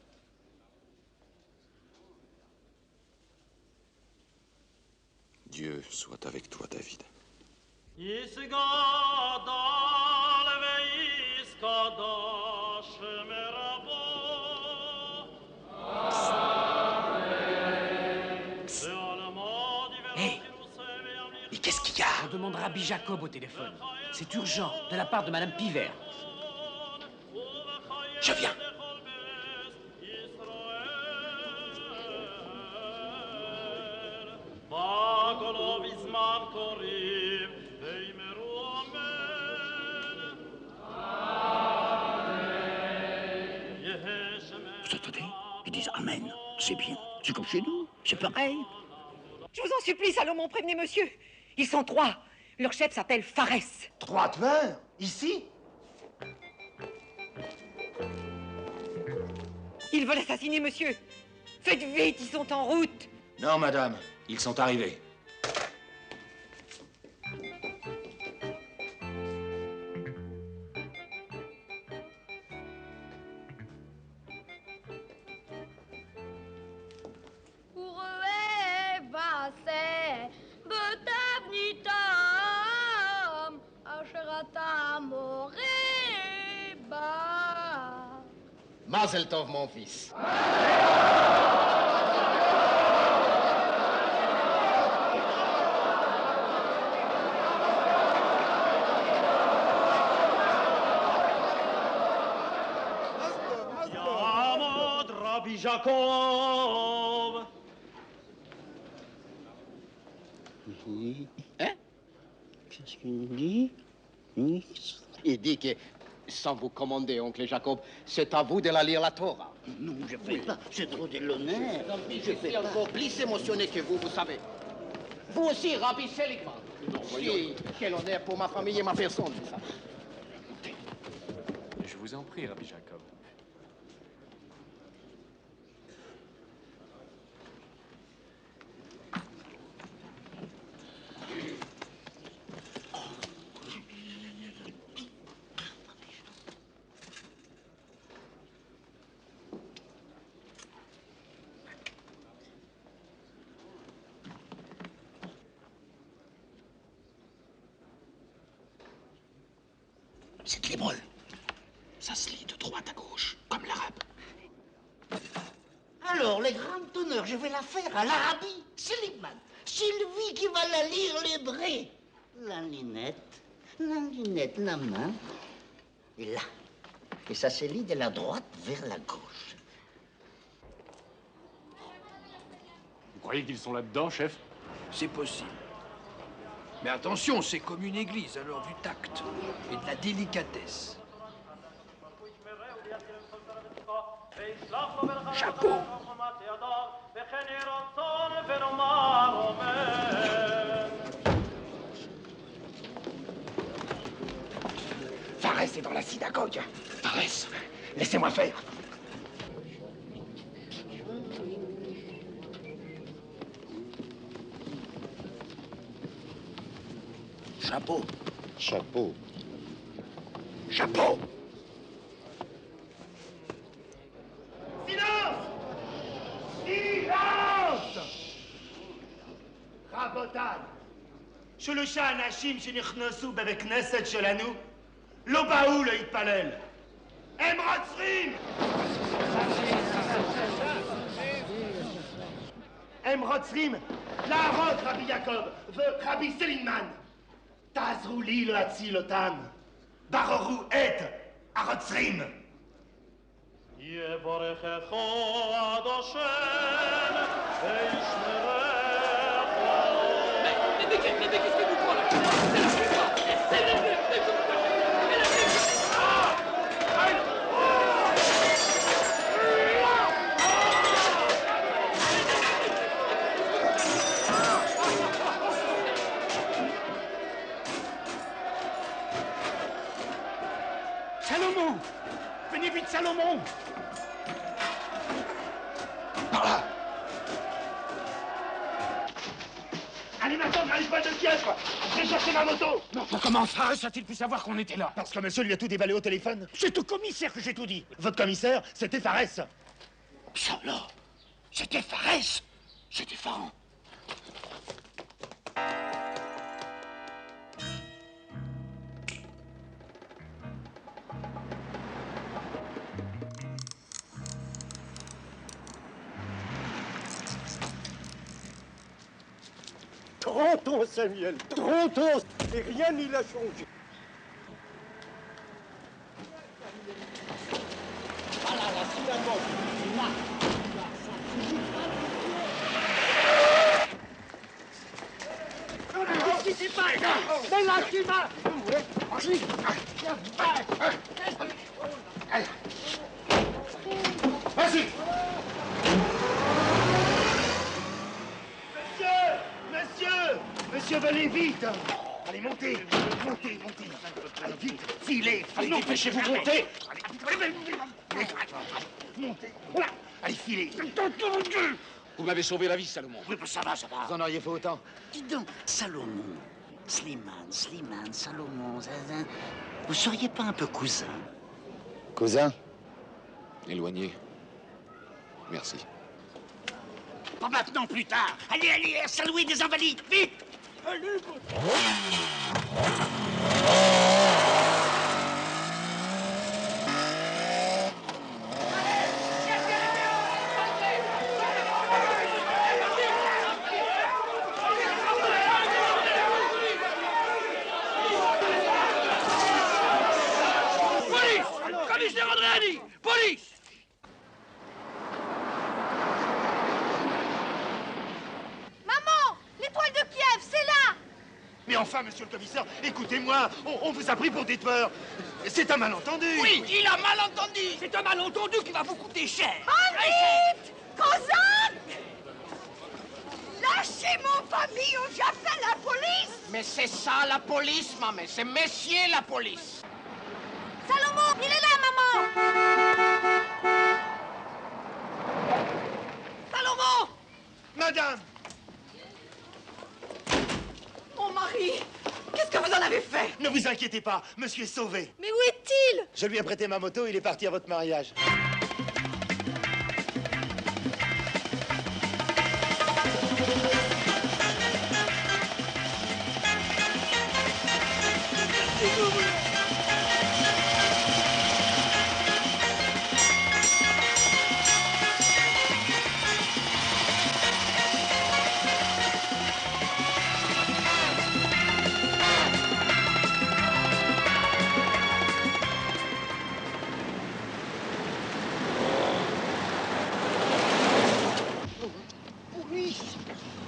Dieu soit avec toi, David. Hé, mais qu'est-ce qu'il y a? On demande Rabbi Jacob au téléphone. C'est urgent, de la part de Madame Pivert. Je viens. Vous entendez? Ils disent Amen. C'est bien. C'est comme chez nous. C'est pareil. Je vous en supplie, Salomon, prévenez monsieur. Ils sont 3. Leur chef s'appelle Pharès. 3 tueurs? Ici? Ils veulent assassiner monsieur. Faites vite, ils sont en route. Non, madame, ils sont arrivés. Mazel tov, mon fils. Yamod Rabbi Jacob. Hein? Qu'est-ce qu'il dit? Il dit que, sans vous commander, oncle Jacob, c'est à vous de la lire la Torah. Non, je fais pas. C'est trop de l'honneur. Je suis encore plus émotionné que vous, vous savez. Vous aussi, Rabbi Seligman. Si, quel honneur pour ma famille et ma personne, vous savez. Je vous en prie, Rabbi Jacob. C'est l'hébreu. Ça se lit de droite à gauche, comme l'arabe. Alors, les grands honneurs, je vais la faire à l'Arabie Seligman. C'est lui qui va la lire l'hébreu. La lunette, la main. Et là. Et ça se lit de la droite vers la gauche. Vous croyez qu'ils sont là-dedans, chef? C'est possible. Mais attention, c'est comme une église, alors du tact et de la délicatesse. Chapeau. Pharès est dans la synagogue. Pharès, laissez-moi faire. Chapeau. Chapeau. Chapeau. Silence! Silence! רבותיי, שלושה אנשים שנכנסו בבית כנסת שלנו לא באו להתפלל. הם רוצחים! הם רוצחים להרוג רבי יעקב ורבי סלינמן. תעזרו לי להציל אותם. בררו את הרוצחים. יבורכך עד השם וישמרך. Mais qu'est-ce que vous prenez? Salomon! Venez vite, Salomon! Par là! Allez maintenant, n'arrive pas de pièces, quoi! J'ai cherché ma moto! Non, comment Fares a-t-il pu savoir qu'on était là? Parce que monsieur lui a tout déballé au téléphone. C'est au commissaire que j'ai tout dit. Votre commissaire, c'était Fares. Ça là, c'était Fares. C'est effarant. Trente ans, Samuel, 30 ans, et rien n'y a changé. Voilà, là, finalement, là. Vas-y! Monsieur, venez vite! Allez, montez! Montez! Allez, vite! Filez! Allez, dépêchez-vous, montez! Montez! Voilà. Allez, filez! Vous m'avez sauvé la vie, Salomon. Oui, ben ça va, ça va. Vous en auriez fait autant. Dis donc, Salomon, Slimane, Salomon, Zazin, vous seriez pas un peu cousin? Cousin? Éloigné. Merci. Pas maintenant, plus tard. Allez, Air Saint-Louis des Invalides, vite! Allez, Police! Commissaire Andréani! Police! Maman! L'étoile de Kiev, c'est là! Mais enfin, monsieur le commissaire, écoutez-moi, on vous a pris pour des tueurs. C'est un malentendu. Oui, il a mal entendu. C'est un malentendu qui va vous coûter cher. Bandit! Cosaque! Lâchez mon famille ou j'appelle la police! Mais c'est ça la police, maman. C'est messieurs la police. Salomon, il est là, maman! Salomon! Madame! Mon mari! Qu'est-ce que vous en avez fait? Ne vous inquiétez pas, monsieur est sauvé. Mais où est-il? Je lui ai prêté ma moto, il est parti à votre mariage.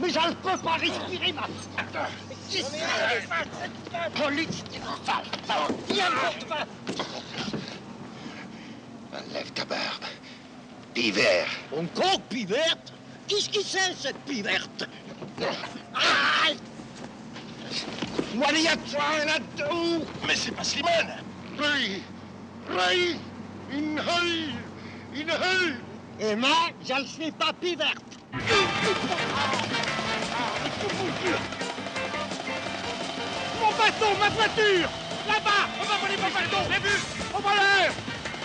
Mais je ne peux pas respirer, ma... Police! Enlève ta barbe. Pivert. Encore Piverte? Qu'est-ce que c'est, cette Piverte? Aïe! What are you trying to do? Mais c'est pas Slimane. Ray! Une heuille! Et moi, je ne suis pas Piverte. Mon bâton, ma voiture! Là-bas! On va voler mon bâton! J'ai vu! On va l'air!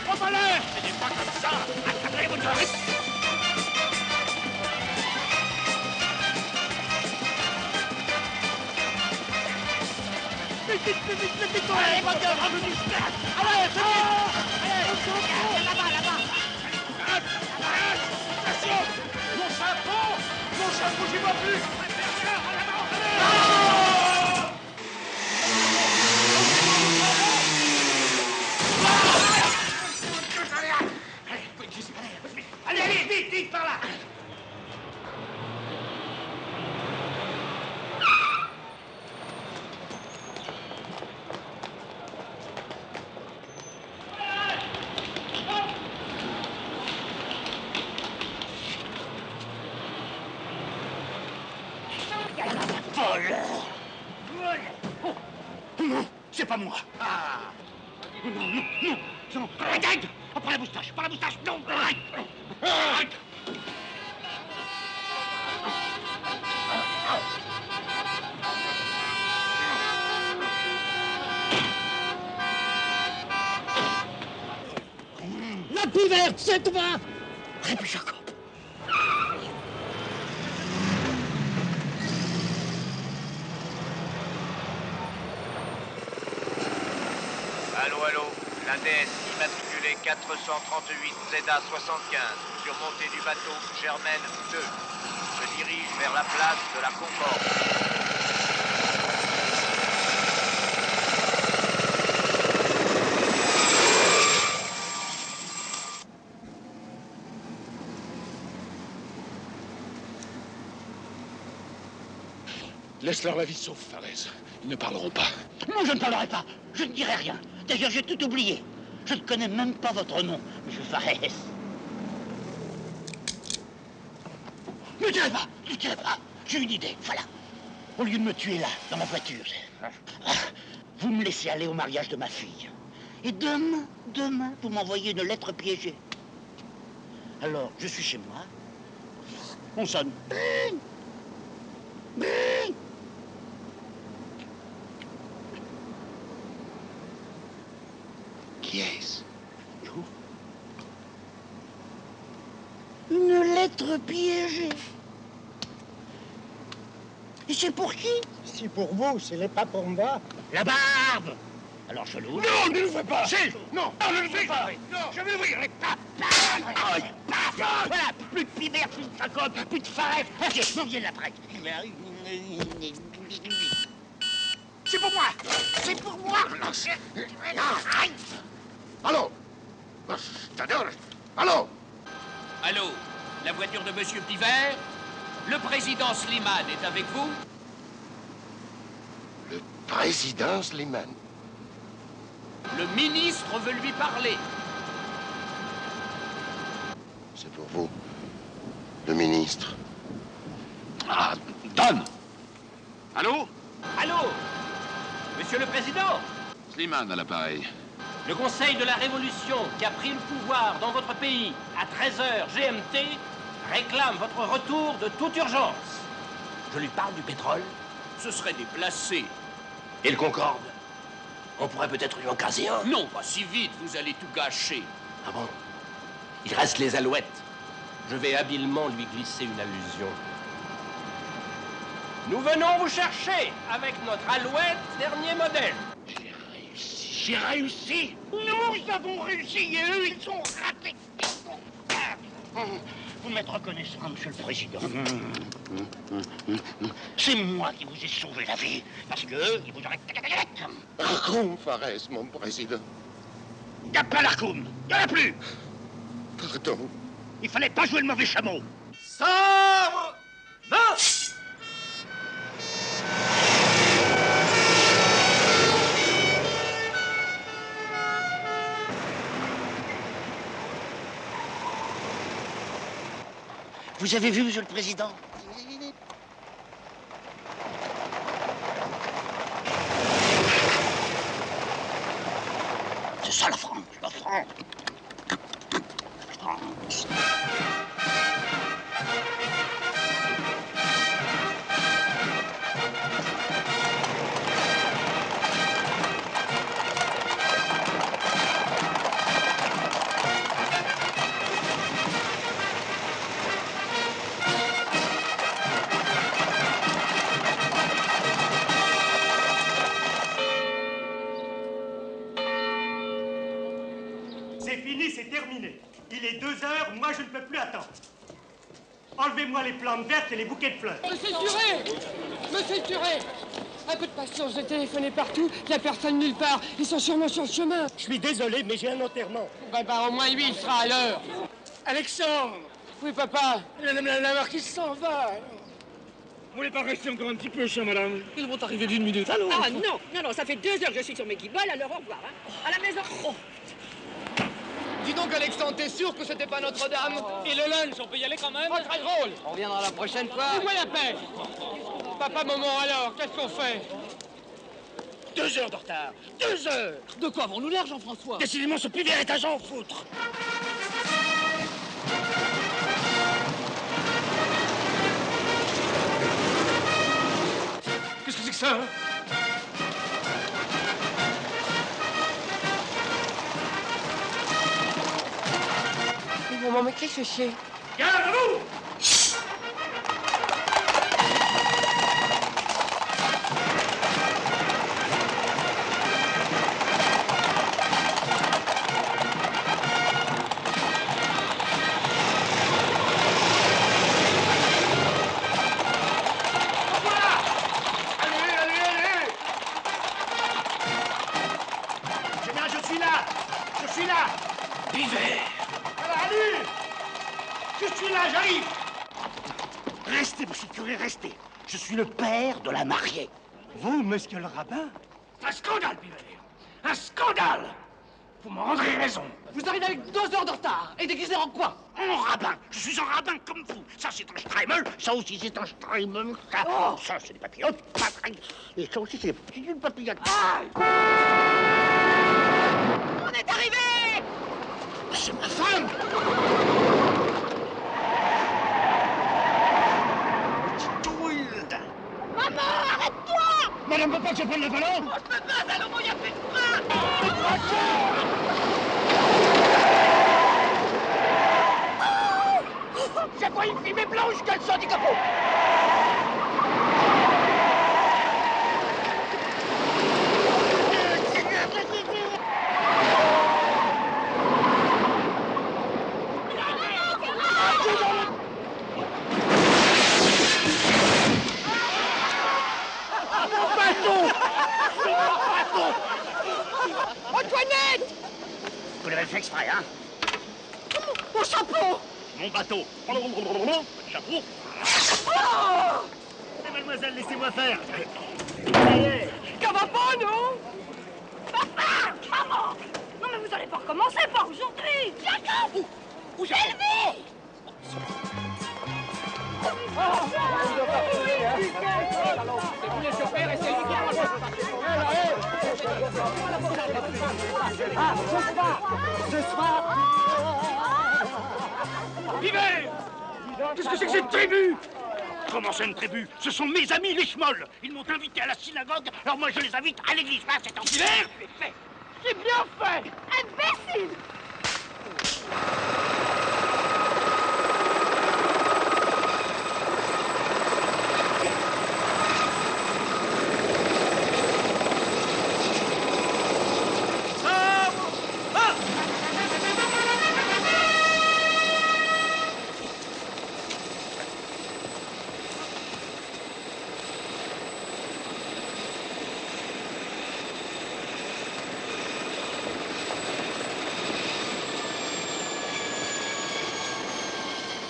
On va l'air! Ce n'est pas comme ça! Attendez, vous devez... Vite! Allez, mon Dieu! Allez, c'est vite! Allez, là-bas! Attention! Mon chapeau, j'y vois plus! Allez, vite, par là! Non, c'est pas moi. Ah. Non. Non, arrête! Oh, prends la moustache, non, arrête! Arrête! La Pivert, c'est toi! Rabbi Jacob. Allô, la DS immatriculée 438 ZA75, surmontée du bateau Germaine 2, se dirige vers la place de la Concorde. Laisse-leur la vie sauve, Farès. Ils ne parleront pas. Non, je ne parlerai pas. Je ne dirai rien. D'ailleurs, j'ai tout oublié. Je ne connais même pas votre nom, monsieur Farès. Ne tirez pas. J'ai une idée, voilà. Au lieu de me tuer là, dans ma voiture, vous me laissez aller au mariage de ma fille. Et demain, vous m'envoyez une lettre piégée. Alors, je suis chez moi. On sonne. Bing! Bing! Qui est-ce? Une lettre piégée. Et c'est pour qui? Si pour vous, ce n'est pas pour moi. La barbe! Alors je l'ouvre. Non, ne le fais pas! Si! Non, ne le fais pas! Non! Je vais ouvrir les voilà, plus de Pivert, plus de Jacob, plus de Farès. Ok, m'en viens la prête. C'est pour moi! C'est pour moi! Allô? Allô? Allô? La voiture de Monsieur Pivert? Le président Slimane est avec vous? Le président Slimane. Le ministre veut lui parler. C'est pour vous, le ministre. Ah, donne! Allô? Allô? Monsieur le Président? Slimane à l'appareil. Le Conseil de la Révolution, qui a pris le pouvoir dans votre pays à 13h GMT, réclame votre retour de toute urgence. Je lui parle du pétrole? Ce serait déplacé. Et le Concorde? On pourrait peut-être lui en caser un. Non, pas si vite, vous allez tout gâcher. Ah bon? Il reste les alouettes. Je vais habilement lui glisser une allusion. Nous venons vous chercher avec notre alouette dernier modèle. J'ai réussi! Nous avons réussi et eux, ils sont ratés! Vous m'êtes reconnaissant, monsieur le président. C'est moi qui vous ai sauvé la vie, parce que eux, ils vous auraient... Arcoum, Farès, mon président. Il n'y a pas l'Arcoum! Il n'y en a plus! Pardon. Il fallait pas jouer le mauvais chameau! Sabre! Marche! Vous avez vu, monsieur le président? C'est ça la France, la France. France. C'est fini, c'est terminé. Il est 2 heures, moi je ne peux plus attendre. Enlevez-moi les plantes vertes et les bouquets de fleurs. Monsieur Turé! Monsieur Turé! Un peu de patience, j'ai téléphoné partout, il n'y a personne nulle part. Ils sont sûrement sur le chemin. Je suis désolé, mais j'ai un enterrement. Bah, au moins lui, il sera à l'heure. Alexandre! Oui, papa. La marquise s'en va. Vous voulez pas rester encore un petit peu, chère madame? Ils vont arriver d'une minute. Allô? Ah non, ça fait 2 heures que je suis sur mes guiboles, alors au revoir. Hein. À la maison. Oh. Dis donc, Alexandre, t'es sûr que c'était pas Notre-Dame? Et le lunch, on peut y aller quand même? Pas très drôle. On reviendra la prochaine fois. Dis-moi la paix. Papa, maman, alors, qu'est-ce qu'on fait? 2 heures de retard. 2 heures. De quoi avons-nous l'air, Jean-François? Décidément, ce Pivert est à j'en foutre. Qu'est-ce que c'est que ça? Maman, mais qu'est-ce que c'est? Garde-vous! Restez, monsieur le curé, restez. Je suis le père de la mariée. Vous, monsieur le rabbin? Un scandale, Pivert. Un scandale. Vous m'en rendrez raison. Vous arrivez avec 2 heures de retard. Et déguisé en quoi? En rabbin. Je suis un rabbin comme vous. Ça, c'est un streimel. Ça aussi, c'est un streimel. Ça, c'est des papillotes. Et ça aussi, c'est des petites papillotes. On est arrivé! C'est ma femme! Maman, arrête-toi! Madame peut pas que je prenne le ballon? Oh, je peux pas, Salomon, il y a plus de frein! J'ai pas une fumée blanche qu'elle sort du capot! Antoinette! Vous l'avez fait exprès, hein? Mon chapeau! Mon bateau. Votre chapeau. Oh! Mademoiselle, laissez-moi faire. Ça va pas, non? Papa! Maman! Non, mais vous allez pas recommencer par aujourd'hui! Jacob! Où j'ai élevé! Ce soir. Pivert! Qu'est-ce que c'est que cette tribu? Comment c'est une tribu? Ce sont mes amis les schmolls. Ils m'ont invité à la synagogue, alors moi je les invite à l'église. Ah, c'est en Pivert? J'ai bien fait! Imbécile!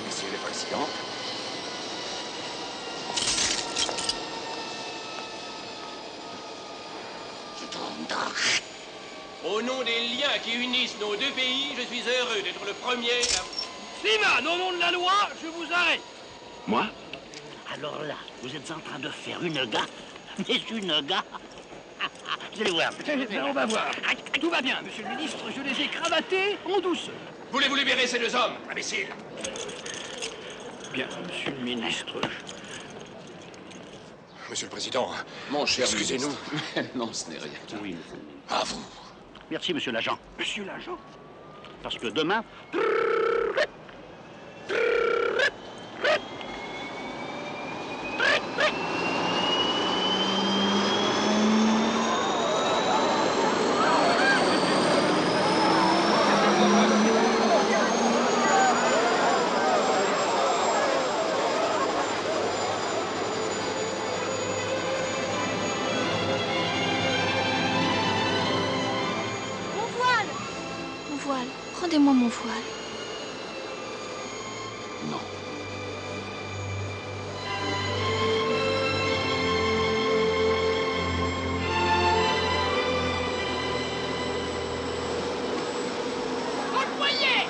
Messieurs les présidents. Au nom des liens qui unissent nos deux pays, je suis heureux d'être le premier à... Slimane, au nom de la loi, je vous arrête. Moi? Alors là, vous êtes en train de faire une gaffe. Mais une gaffe. Vous allez voir. On va voir. Tout va bien, monsieur le ministre. Je les ai cravatés en douceur. Voulez-vous libérer ces 2 hommes, imbécile? Bien, monsieur le ministre. Monsieur le Président. Mon cher excusez-nous. ministre. Non, ce n'est rien. Oui, monsieur le ministre. À vous. Merci, monsieur l'agent. Monsieur l'agent? Parce que demain... Rendez-moi mon voile. Non. Envoyez!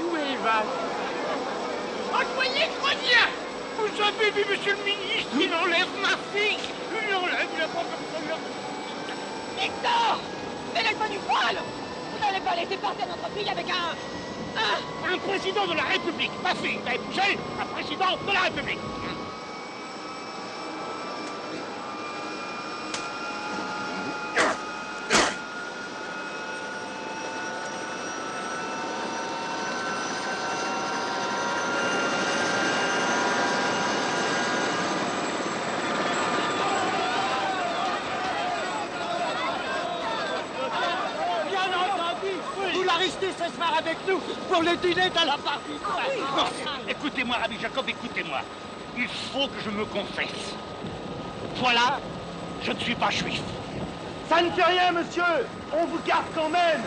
Où est Val? Envoyez, croyez! Où ça? avez vu, monsieur le ministre, il enlève ma fille. Il enlève, il a pas comme ça. Victor! Délève-moi du poil! Vous n'allez pas laisser partir notre fille avec un président de la République. Ma fille va épouser un président de la République. Restez ce soir avec nous pour le dîner de la partie. Bon, écoutez-moi, Rabbi Jacob, écoutez-moi. Il faut que je me confesse. Voilà, je ne suis pas juif. Ça ne fait rien, monsieur. On vous garde quand même.